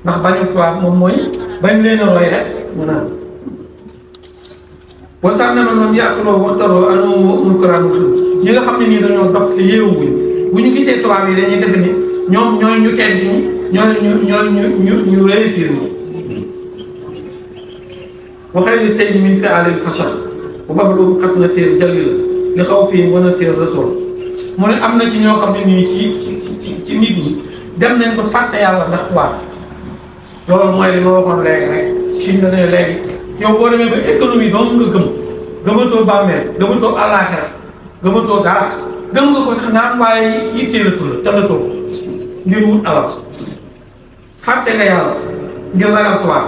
ndax bañu tubaab moom mooy bañ leen a roy rek mu naan wasànne na noonu yàquloo waxtaroo ano mulkaraan xil ñi nga xam ne nii dañoo dof te yeewuwuñ bu ñu gisee tubaab yi dañuy defe ni ñoom ñooy ñu tedd ñi ñu réussir ñu waxee ni sëy min fi alil fasal bu baax lu xat na seer jalila li xaw fii mën a seer rasul mu ne am na ci ñoo xam ne nii ci nit ñi dem nañ ko fàtte yàlla ndax tubaab loolu mooy li ma waxoon léegi rek suñ la ne léegi yow boo demee ba économie dong nga gëmatoo bàmmeel gëmatoo àllaaxira gëmatoo dara gëm nga ko sax naan waaye yitteelatu la talatoo ko ngir wut alal fàtte nga yàlla ngir ragal tubaab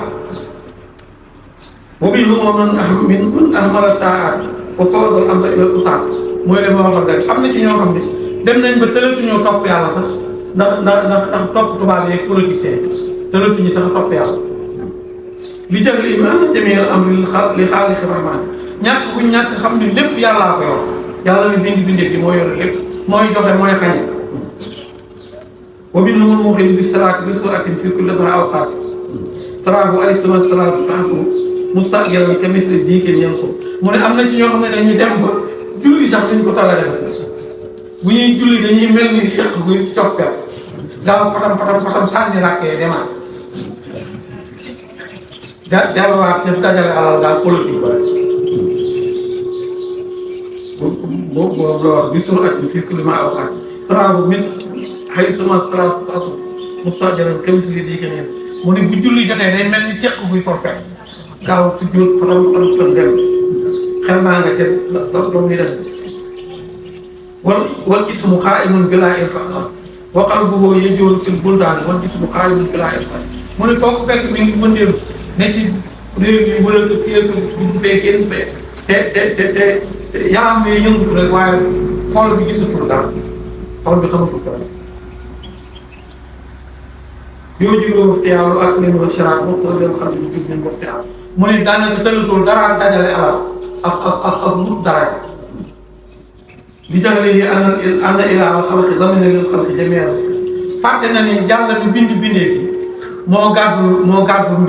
boobu it man ahmala taa'aati wa fawwada al-amra ila al-usaat mooy li ma waxoon rek am na ci ñoo xam ne dem nañ ba tëlatuñoo topp yàlla sax ndax topp tubaab yi ak politiciens yi tëlatuñu sax topp yàlla li jax li am na jamii al-amri li xaaliqi rahmaan ñàkk bu ñàkk xam ne lépp yàllaa ko yor yàlla mi bindee fi moo yore lépp mooy joxe mooy xañe wa minhum al-muxil bi salaati bi su'atin fi kulli awqaati taraahu ay sama salaatu taxtu mustaqiran ka misli diikin yanqu mu ne am na ci ñoo xam ne dañuy dem ba julli sax duñ ko tala defati bu ñuy julli dañuy mel ni seq guy cof per gaaw patam sànni ràkkee demaat delluwaat te dajale alal daal politique ba rek boobu la wax bi suratin fii kulli awqaati taraahu mis hay suma salaatu taxtu mustaqiran ka misli diikin yanqu mu ne bu julli jotee day mel ni seq guy for per gaaw si jóot patam dem xel maa nga ca la muy def wal ismu xaa'imun bilaa irfaan wa qalbuhu yajuulu fil buldaan wal ismu xaa'imun bilaa irfaan mu ne foo ko fekk mi ngi wëndeelu ne ci réew mi wër a kii bu fee génn fee te yaram bi yëngutu rek waaye xol bi gisatul dara xol bi xamatul dara yoo jiloo waxtiyaalu ak leen wa sharaab muqtadal xam bi jub min waxtiyaal mu ne daanaka tëlatul dara dajale alal ak wut dara li tax léegi am na ilaa al xalqi damina lil xalqi jamii rizqi fàtte na ni yàlla bi bindee fi moo gàddul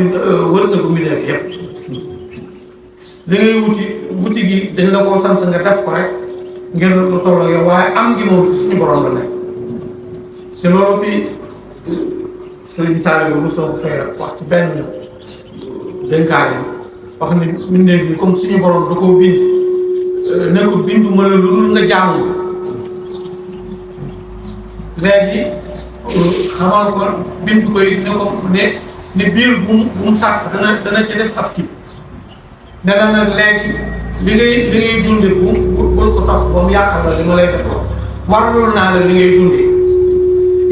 wërsëgu mbindeef yëpp li ngay wuti gi dañ la koo sant nga def ko rek ngir lu tolloo yow waaye am gi moom ci suñu borom la nekk te loolu fii Sëriñ Saliou mosoo fee wax ci benn dénkaane wax ni mbindeef bi comme suñu borom da koo bind ne ko bindu ma la lu dul nga jaamu léegi xamal ko bindu koy ne ko ne biir bu mu sàkk dana ci def ab tib ne la nag léegi li ngay dunde bul ko topp ba mu yàqal la li ma lay def loo war loolu naa la li ngay dunde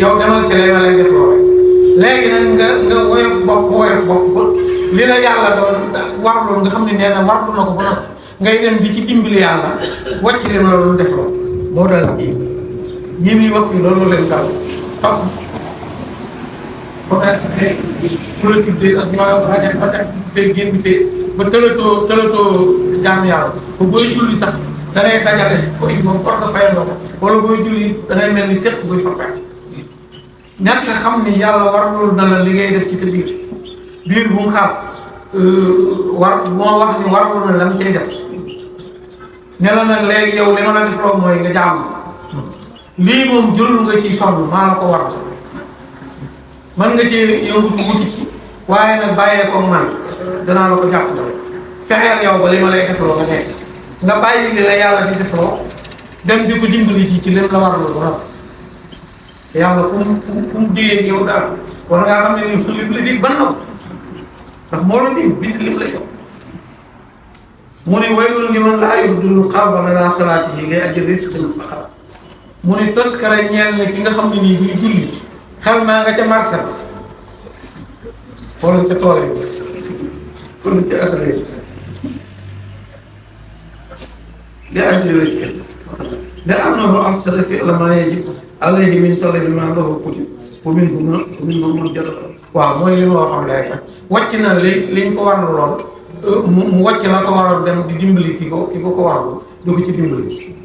yow demal ci li ma lay def loo rek léegi nag nga woyof bopp li la yàlla doon warloon nga xam ne nee na warlu na ko ba noppi ngay dem di ci dimbali yàlla wàcc leen la doon def loolu moo dal ñi muy wax fii loolu leen dal topp commerce beeg politique bi ak ñooy rajo ba tax fee génn fee ba tëlatoo jaam yàlla ba booy julli sax da ngay dajale koy moom war nga fayandoo ko wala booy julli da ngay mel ni seq buy fakkaat ñàkk a xam ni yàlla warlul na la li ngay def ci sa biir bu mu xar moo wax ni warlu na la mu cay def ne la nag léegi yow li ma la def loo mooy nga jàmm lii moom jërul nga ciy sonn maa la ko war mën nga ci yëngutu wuti ci waaye nag bàyyee ko man danaa la ko jàpp ndale fexeel yow ba li ma lay defloo nga nekk nga bàyyi li la yàlla di defloo dem di ko dimbali ci lim la warlu ba noppi yàlla ku mu digee yow dara war ngaa xam ne ni li dig ban na ko ndax moo la bind lim lay jox mu ne waylun liman laa yuhdilul qalba lanaa salaatihi li ajli rizqin faqat mu ne toskare ñeel ne ki nga xam ne nii buy julli xel maa nga ca marché ba wala ca tool yi wala ca atelier li ajli rizqin li annahu afsada fi'la maa yajib alayhi min talabi maa lahu kutib wa minhum man jadala waaw mooy li ma waxoon léegi rek wàcc na liñ ko warlu lool mu wàcc la ko waroon dem di dimbali ki ko warlu du ko ci dimbali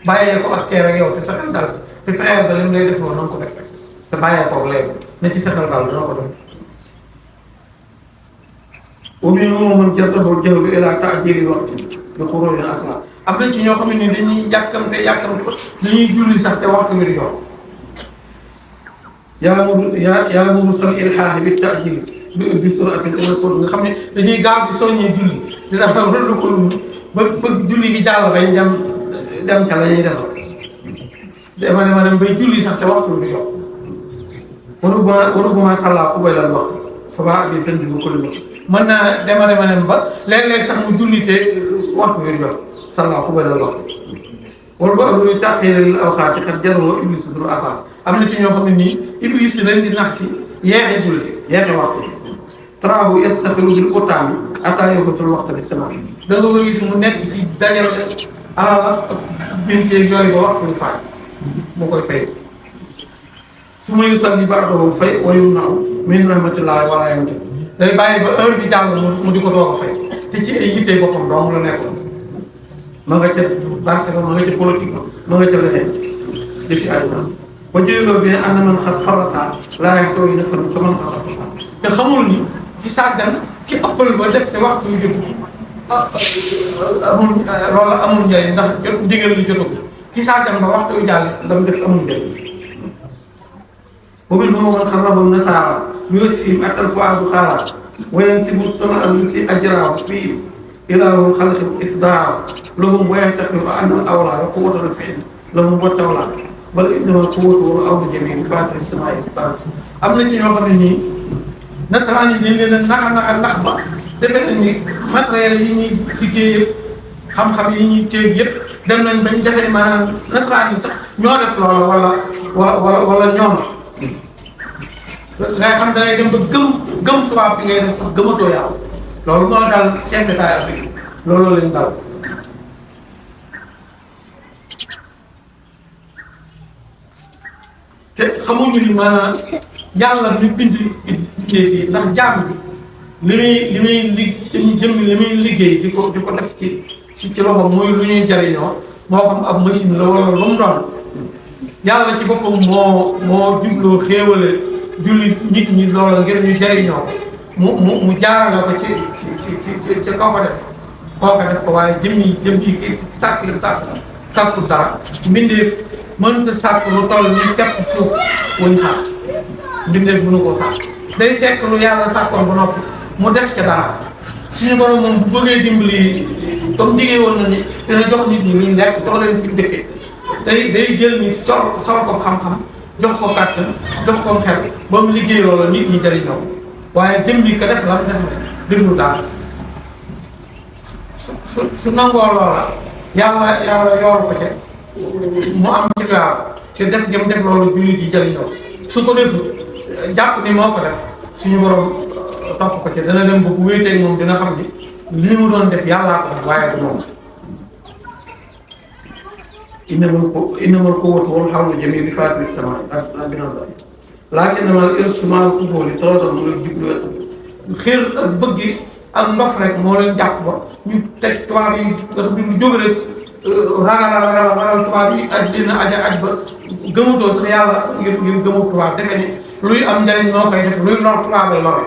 bàyyee ko ak kee rek yow te sa xel dal te fexeel ba lim lay def loolu na nga ko def rek te bàyyee ko léegi ne ci sa xel dal dana ko def wa minhum man jadalahu al-jahlu ila ta'jili waqti bi xuruji al-asrar am na ci ñoo xam ne dañuy yàkkamte ba dañuy julli sax te waxtu wi di yor yaa mursal ilhaahi bi taajil bi suratin ila ko nga xam ne dañuy gaaw di soññee julli te dafa rëdd ko lu ba julli gi jàll bañ dem ca la ñuy defal dema dem bay julli sax te waxtu bi jox warubuma sàllaa ku bay lan waxtu fa baa bi fen bi bu ko lu mën naa dema dem ba léeg-léeg sax mu julli te waxtu wi jot sàllaa ku bay lan waxtu wala ba luy tàqeelal awqaati xat jaroo iblis dul afaat am na ci ñoo xam ne nii iblis leen di nax ci yeexe julli yeexe waxtu bi traahu yastaxilu bil utaami ataa yofatul waxtu bi tamaam da nga koy gis mu nekk ci dajal alal ak génteeg yooyu ba waxtu bi faay moo koy fay su ma yusalli ba'dahu fay wa yumna'u min rahmatillahi wala yamti day bàyyi ba heure bi jàll mu di ko doog a fay te ci ay yittee boppam dong la nekkoon ma nga ca Barcelone ma nga ca politique ma nga ca leneen defi àdduna ba jëloo bi ne am na man xat farata laa yaxtoo yi na fan ka man xat farata te xamul ni ki sàggan ki ëppal ba def te waxtu yu jotu amul loolu amul njëriñ ndax jot ndigal li jotu ki sàggan ba waxtu yu jàll la mu def amul njëriñ boobu moom man xarrahu nasaara yusim atal fuaadu xaara wayen si bu sona al si ajraaw fii ilaahul xalqi isdaa lahum wa yahtaqiru anna awlaa wa quwwatan al-fi'l lahum wa tawlaa bal innamal quwwatu wal amru jamii'an bi faatiri samaa'i wal ardi am na ci ñoo xam ne nii nasaraan yi dañ leen a nax ba defe nañ ni matériel yi ñuy liggéey yëpp xam-xam yi ñuy téeg yëpp dem nañ bañ defe ni maanaam nasaraan yi sax ñoo def loola wala ñoom ngay xam da ngay dem ba gëm tubaab bi ngay def sax gëmatoo yàlla loolu moo daal chef d'état Afrique loolu lañ daal te xamuñu ni maanaam yàlla bi bind liggéey fii ndax jaam bi li muy liggéey di ko def ci loxo muy lu ñuy jariñoo moo xam ab machine la wala lu mu doon yàlla ci boppam moo jubloo xéewale julli nit ñi loola ngir ñu jariñoo mu jaarale ko ci kaw ko def koo ko def ko waaye jëm yi kii sàkk lim sàkkul dara mbindeef mënta sàkk lu toll ni fepp suuf wuñ xam mbindeef mënu koo sàkk day fekk lu yàlla sàkkoon ba noppi mu def ca dara suñu borom moom bu bëggee dimbali comme diggee woon na ni dina jox nit ñi luñ lekk jox leen fuñ dëkkee day jël nit sol ko xam-xam jox ko kàttan jox ko xel ba mu liggéey loola nit ñi jëriñoo waaye jëm bi ko def la mu deful daal su nangoo loola yàlla yoolu ko ca mu am ci tuyaab ci def jëm def loolu jullit yi jëriñoo su ko deful jàpp ni moo ko def suñu borom topp ko ca dana dem ba bu wéetee moom dina xam ni lii mu doon def yàllaa ko def waaye du moom innamal quwwatu wal hawlu jamii'an bi faatiri samaa'i laakinnamal irsu ma'al kufuuri taradduhum lil jubni wa xër ak bëgg ak ndof rek moo leen jàpp ba ñu teg tubaab yi nga xam ne lu jóg rek ragal tubaab yi aj dina aj ba gëmatoo sax yàlla ngir gëmut tubaab defe ni luy am njëriñ moo koy def luy lor tubaab ay lor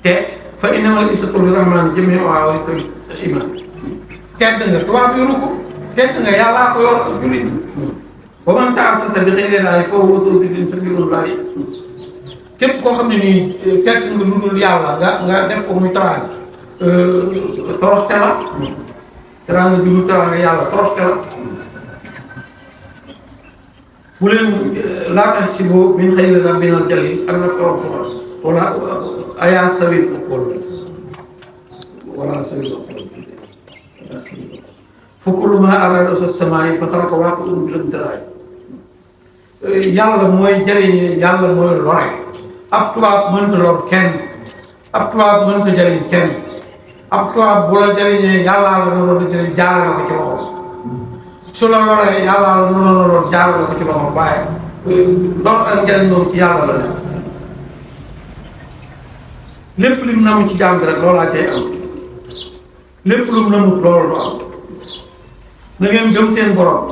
te fa innamal izzatu lirrahmaani jamii'uhaa wa lisawil iimaan tedd nga tubaab yi ruku tedd nga yàllaa ko yor ak jullit wa man ta'assasa bi ghayri llaahi fa huwa zu zillin safiihun laahi képp koo xam ne nii fekk nga lu dul yàlla nga def ko muy teraanga toroxte la teraanga ju dul teraanga yàlla toroxte la bu leen laa tahsibu min xayri rabbinal jaliil an naf'ahu wala ayaa sawil uqul wala sawil uqul fa kullu maa araada as-samaa'i fa taraka waaqi'un bil imtiraar yàlla mooy jëriñ yàlla mooy lore ab tubaab mënta lor kenn ab tubaab mënta jëriñ kenn ab tubaab bu la jëriñee yàllaa la naroon a jëriñ jaarale ko ci loxo su la loree yàllaa la naroon a lor jaarale ko ci loxo waaye lor ak njëriñ moom ci yàlla la nekk lépp lim namm ci jaam bi rek loolaa cay am lépp lu mu nammut loolu du am na ngeen gëm seen borom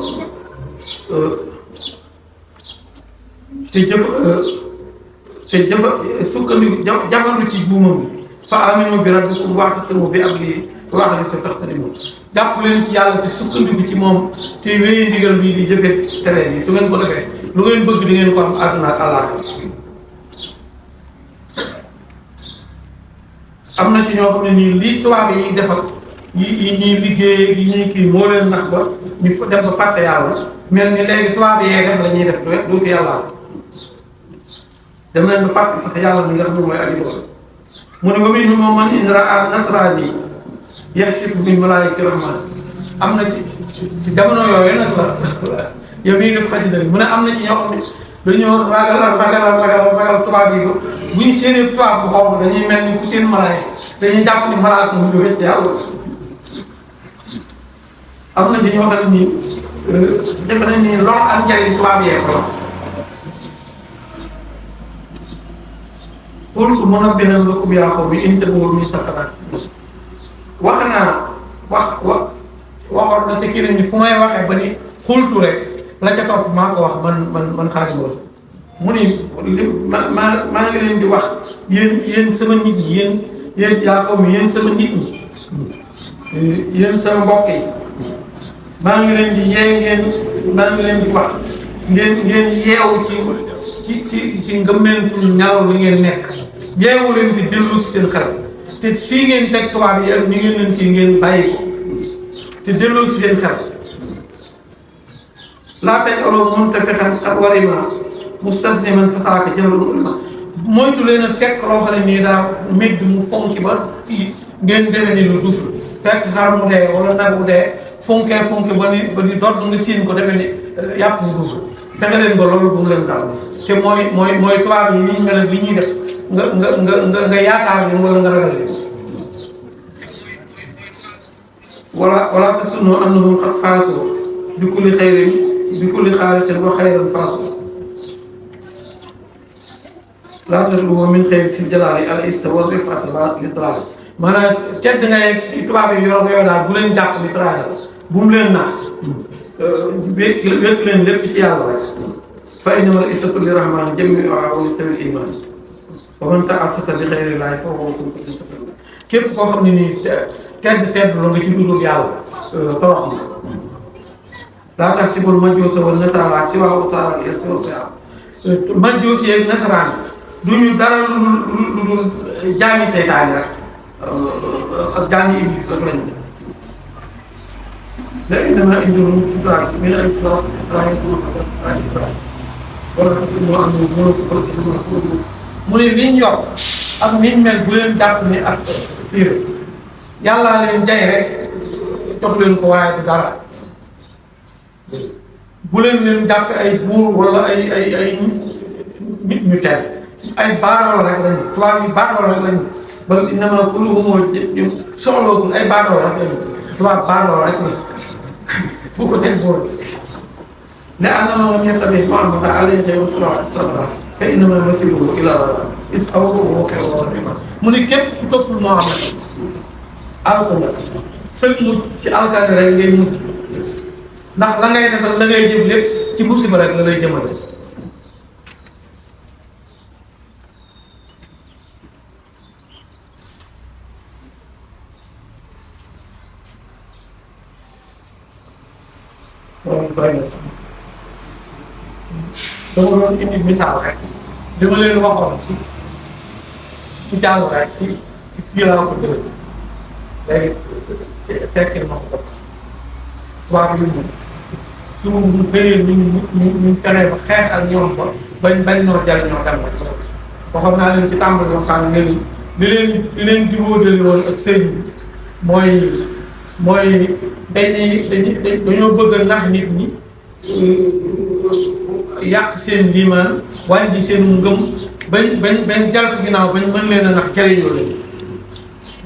te sukkandiku jafandu ci buumam bi fa aminu bi rabbikum wa'tasimu bi hablihi wa la tahtasimu jàpp leen ci yàlla te sukkandiku ci moom te wéy ndigal bi di jëfe tere bi su ngeen ko defee lu ngeen bëgg di ngeen ko am àdduna ak àllaaxira. am na ci ñoo xam ne nii lii tubaab yi defal yi ñuy liggéey yi ñuy kii moo leen nax ba ñu dem ba fàtte yàlla mel ni léegi tubaab yee def la ñuy def duuti yàlla dem leen ba fàtte sax yàlla mi nga xam ne mooy aji doole. mu ne wa minhum man in raa nasraani yaxsifu min malaayika rahmaan. am na ci jamono yooyu nag la yow miy def xasida mu ne am na ci ñoo xam ne dañoo ragal tubaab yi ba bu ñu séenee tubaab bu xonq dañuy mel ni ku seen malaayika dañuy jàpp ni malaaka mu jóge ci yàlla. am na ci ñoo xam ne nii defe nañ ni lor ak njariñ tubaab yee ko la. qultu munabbihan lakum yaa qawmi in tabu'u min sakaraat. waxoon na ca kii nañ ni fu may waxee ba ni xultu rek la ca topp maa ko wax man Xaadimu Rasuul mu ni maa ngi leen di wax yéen sama nit ñi yéen yaa qawmi yéen sama nit ñi yéen sama mbokk yi maa ngi leen di maa ngi leen di wax ngeen yeewu ci ngëmmentu ñalaw li ngeen nekk yeewu leen di dellu si seen xel te fii ngeen teg tubaab yi ak ni ngeen leen kii ngeen bàyyi ko te dellu si seen xel. laa taj'aluu muntafixan qad warima mustasniman fasaaka jahlun ulama. moytu leen a fekk loo xam ne nii daa médd mu fonki ba ngeen defe ni lu dus la fekk xar mu dee wala nag mu dee fonkee ba ni doot nga siin ko defe ni yàpp mu dus la. fexe leen ba loolu bu mu leen dal te mooy tubaab yi ni ñu mel li ñuy def nga yaakaar leen wala nga ragal leen. wala tasunnu annahum qad faasu bi kulli xaariqin wa xayran faasu. laa tatlubu min xayri si jalaali al issa wa rifat li taraal. maanaam tedd ngay tubaab yi yoroo yooyu daal bu leen jàpp ni taraal bu mu leen naax wékk leen lépp ci yàlla rek. fa innamal izzatu li rahmaan jamii'uhaa wa li sawil iimaan wa man ta'assasa bi xayri llaahi fa huwa fi sabiilillah. képp koo xam ne nii tedd la nga ci dugub yàlla torox na. laa tahsibul majjuusa wan nasaara siwaa usaara al irsi wal qiyaam. majjuus yeeg nasaraan du ñu dara lu dul jaami seytaane rek ak jaami iblis rek lañu def. la innamaa indahum sidraak min al-asraar laa yaktubuunahaa wala tasunnu annahum muluuk. mu ne liñ yor ak niñ mel bu leen jàpp ni ak biir yàllaa leen jay rek jox leen ko waaye du dara. bu leen jàppe ay buur wala ay nit ñu tedd ay baadoola rek lañu tubaab yi baadoola rek lañu bal innamaa quluubuhum ñu soxloogul ay baadoola rek lañu tubaab baadoola rek lañu bu ko teg buur ne annamaa man yattabi' Muhammadan alayhi khayru salawaati wa fa innamaa masiiruhu ilaa Allah is qawluhu xayrun liman. mu ne képp ku toppul Muhammad alko nga sëg mujj ci alkane rek ngay mujj ndax la ngay defal la ngay jëf lépp ci musiba rek la lay jëmale. dama doon indi misaal rek dama leen waxoon ci jàll rek ci fii laa ko jëlee léegi tekkil ma ko tubaab yi su mu xëyee ñu fexee ba xeex ak ñoom ba bañ noo jariñoo dem rek waxoon naa leen ci tàmbali waxtaan li leen jubóodali woon ak sëñ bi mooy dañoo bëgg a nax nit ñi yàq seen liimaan wàññi seen ngëm bañ jaltu ginnaaw bañ mën leen a nax jariñoo lañu.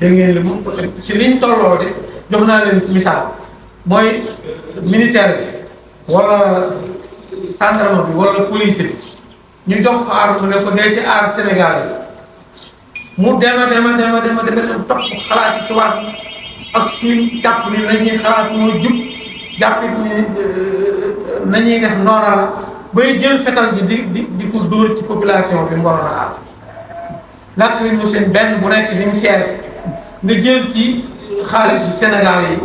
dégg ngeen li moom ci liñ tolloo de jox naa leen ci misaal mooy militaire bi wala gendarme bi wala police bi ñu jox ko arme ne ko dee ci aar Sénégal yi mu dema topp xalaat yi tubaab ak siin jàpp ni nañuy xalaat moo jub jàppit ni nañuy def noona la bay jël fetal bi di ko dóor ci population bi mu waroon a aar. lacrymogène benn bu nekk ni mu seere nga jël ci xaalisu Sénégal yi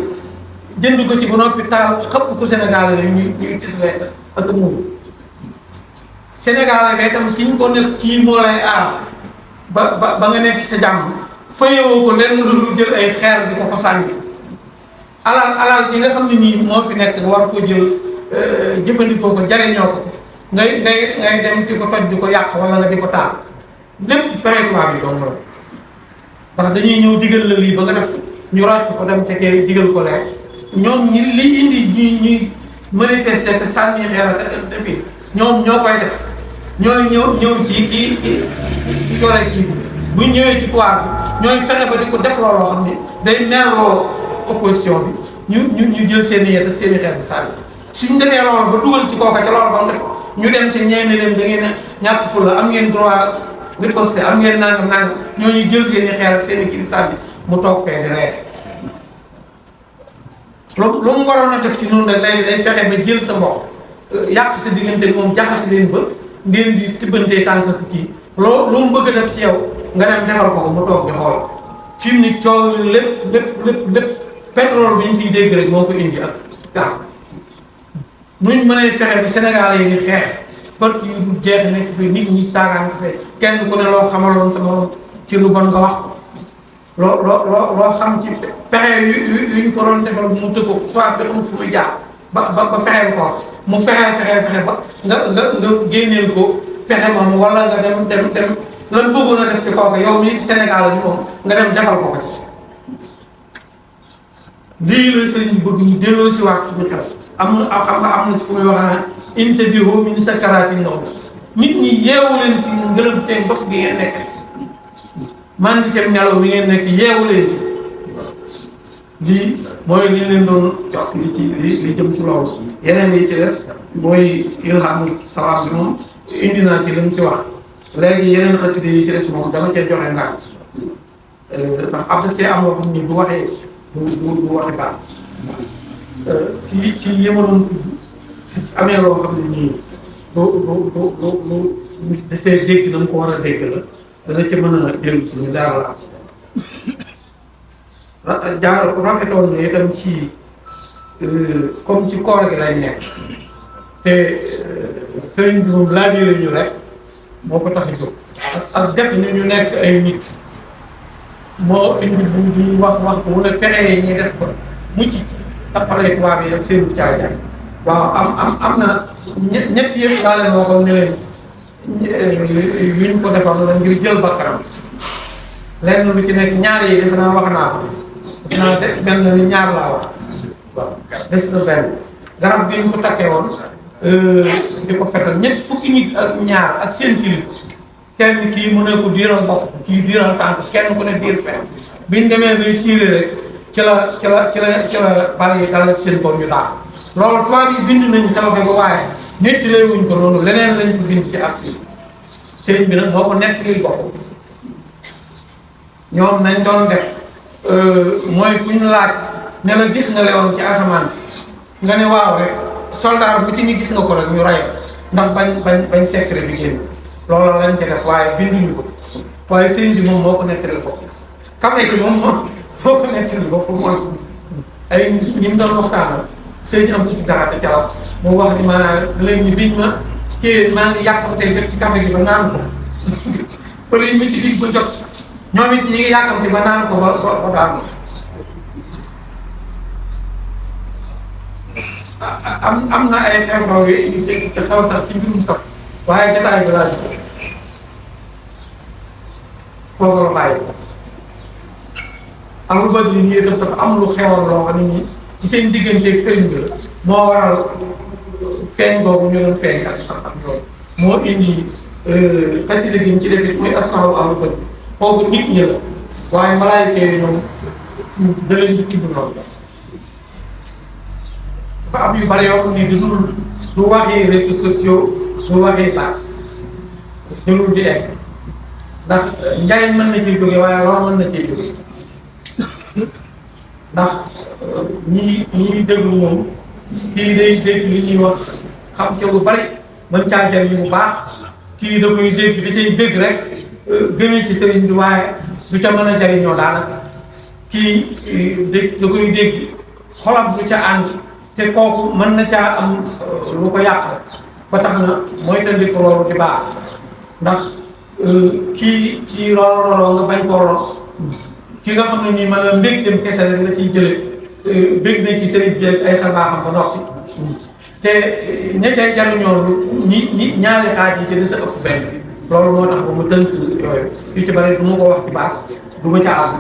jënd ko ci ba noppi taal xëpp ko Sénégal yi ñuy tislee ak muur Sénégal ba itam ki ñu ko nekk kii moo lay aar ba nga nekk sa jàmm fayewoo ko lenn lu dul jël ay xeer di ko sànni alal ji nga xam ne nii moo fi nekk war ko jël jëfandikoo ko jariñoo ko ngay dem di ko toj di ko yàq wala nga di ko taal lépp pexe tubaab yi dong la ndax dañuy ñëw digal la lii ba nga def ñu rocc ko dem ca kee digal ko leer ñoom ñi li indi ñuy manifester te sànni xeer ak defi ñoom ñoo koy def ñooy ñëw ci kii yore kii bu ñëwee ci pouvoir bi ñooy fexe ba di ko def looloo xam ne day merloo opposition bi ñu jël seen i yet ak seen i xeer di sànni suñ defee loolu ba dugal ci kooka ca loolu ba mu def ñu dem ci ñeeni leen da ngeen a ñàkk fulla am ngeen droit riposter am ngeen nangam ñooñu jël seen i xeer ak seen i kii di sànni mu toog fee di reer lu mu waroon a def ci noonu rek léegi day fexe ba jël sa mbokk yàq sa diggante moom jaxase leen ba ngeen di tibbantee tànk ak kii lu mu bëgg a def ci yow nga dem defal ko mu toog di xool fi mu ni coow lépp pétrole bi ñu fiy dégg rek moo ko indi ak gaz nuñ mënee fexe bi Sénégalais yi di xeex parti yu dul jeex nekk fi nit ñi saagaan ko fee kenn ku ne loo xamaloon sa morom ci lu bon nga wax ko loo xam ci pexe yu ñu ko doon defal mu tëgg ko tubaab bi xamut fu muy jaar ba fexeel ko mu fexe ba nga génneel ko pexe moom wala nga dem lan bëggoon a def ci kooku yow mi Sénégal moom nga dem defal ko ci lii la sëriñ bëgg ñu delloo si waat suñu xel am na ci fu muy wax naan intabihu min sakaraati nawm nit ñi yeewu leen ci ngëlëm te ndof gi ngeen nekk man di tem nelaw mi ngeen nekk yeewu leen ci lii mooy li leen doon jox li jëm ci loolu yeneen yi ci des mooy ilhamu salaam bi moom indi naa ci li mu ci wax léegi yeneen xasida yi ci des moom dama cee joxe ngànt ndax ab daf cee am loo xam ni du waxee du waxe baax ci yëmaloon tudd su ci amee loo xam ne nii du desee dégg na mu ko war a dégg la dana ci mën a dellu suñu daara la jaar rafetoon na itam ci comme ci koor gi lañ nekk te sëriñ bi moom laa biire ñu rek moo ko tax a jóg ak def ñu nekk ay nit moo indi bu ñu wax bu ne pexe yi ñuy def ko mucc ci tappalee tubaab yi ak seen caajaay waaw am na ñetti yëpp laa leen waxoon ne leen yuñ ko defoon la ngir jël bakkanam lenn lu ci nekk ñaar yi defe naa wax naa ko defe naa benn na ni ñaar laa wax waaw des na benn garab bi ñu ko takkee woon di ko fetal ñett fukki nit ak ñaar ak seen kilifa kenn kii mu ne ko diiral bopp kii diiral tànk kenn ku ne diir fen biñ demee bay tiire rek ci la bal yi dalal seen kaw ñu daal loolu tubaab yi bind nañu xew-xew ba waaye nettali wuñ ko loolu leneen lañ fa bind ci archive sëriñ bi nag moo ko nettali bopp ñoom nañ doon def mooy kuñ laaj ne la gis nga lewoon ci asamaan si nga ne waaw rek soldat bu ci ni gis nga ko rek ñu ray ndax bañ secret bi génn loolu lañ ca def waaye binduñu ko waaye sëriñ bi moom moo ko nettali bopp café gi moom moo ko nettali bopp mooy ay ñi mu doon waxtaanal sëriñ am suufi daxate calaw mu wax ni maanaam léegi ñu biñ ma kii maa ngi yàkkamtee jot ci café gi ba naan ko pël yi mi ci dig ba jot ñoom it ñi ngi yàkkamte ba naan ko ba daan am na ay xew-xew yi ñu ci xew sax ci mbirum kaf waaye jotaay bi laa di foofu la bàyyi amul bëri nii itam dafa am lu xewoon loo xam ne nii ci seen digganteeg sëriñ bi la moo waral feeñ googu ñu doon feeñ ak loolu moo indi xasida gi ci defit muy asmaawu ahlu bëri kooku nit ñi la waaye malaayika yi ñoom da leen di tudd noonu la dafa am yu bari yoo xam ne du waxee réseaux sociaux du waxee baas jëlul di egg ndax njariñ mën na ciy jóge waaye lor mën na ciy jóge ndax ñi déglu moom kii day dégg li ñuy wax xam ca lu bari mën caa jariñ bu baax kii da koy dégg da cay dégg rek gëmee ci sëriñ bi waaye du ca mën a jariñoo daanaka kii dégg da koy dégg xolam du ca ànd te kooku mën na caa am lu ko yàq ba tax na mooy tandi ko loolu di baax ndax kii ci loro nga bañ koo lor ki nga xam ne nii maanaam mbégteem kese rek la ciy jëlee bég na ci sëriñ bi ay xar baaxam ba noppi te ña cay jariñoo ñi ñaari xaaj yi ci des a ëpp benn loolu moo tax ba mu tënk yooyu yu ci bari du ma ko wax ci baas du ma ca àgg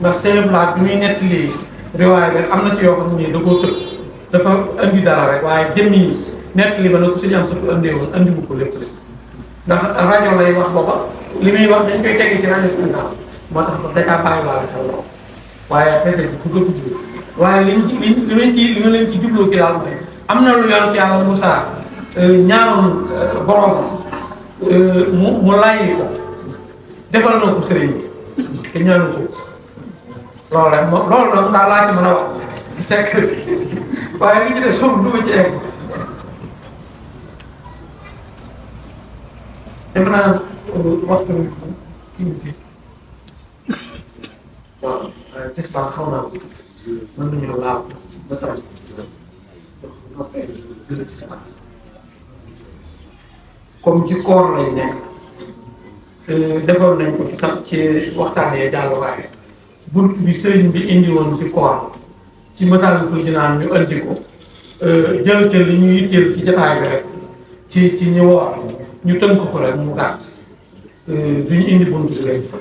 ndax seen blaat bi muy nettali riwaay bi am na ci yoo xam ne da koo tëb dafa andi dara rek waaye jëmmi nettali ba nag ku si am surtout andee woon andi bu ko lépp ndax rajo lay wax booba li muy wax dañ koy tegee ci rajo Sénégal moo tax ba dacaa bàyyi waale xel lool waaye xese bi ku gëpp jub waaye li ma leen ci jubloo ki daal mooy am na lu yoon yàlla Moussa ñaanoon boromam mu layi ko defal na ko sëriñ bi te ñaanu ko loolu rek loolu rek daal laa ci mën a wax ci secret bi waaye li ci des soom du ma ci egg def naa waxtu bi waaw tisbaar xaw naa ko mën nañu laaw ba sara comme ci koor lañ nekk defoon nañ ko fi sax ci waxtaan yee jàll waaye bunt bi sëriñ bi indi woon ci koor ci Masaalikul Jinaan ñu andi ko jël ca li ñu yitteel ci jotaay bi rek ci ñi woor ñu tënk ko rek mu gàtt duñu indi bunt bi rek fa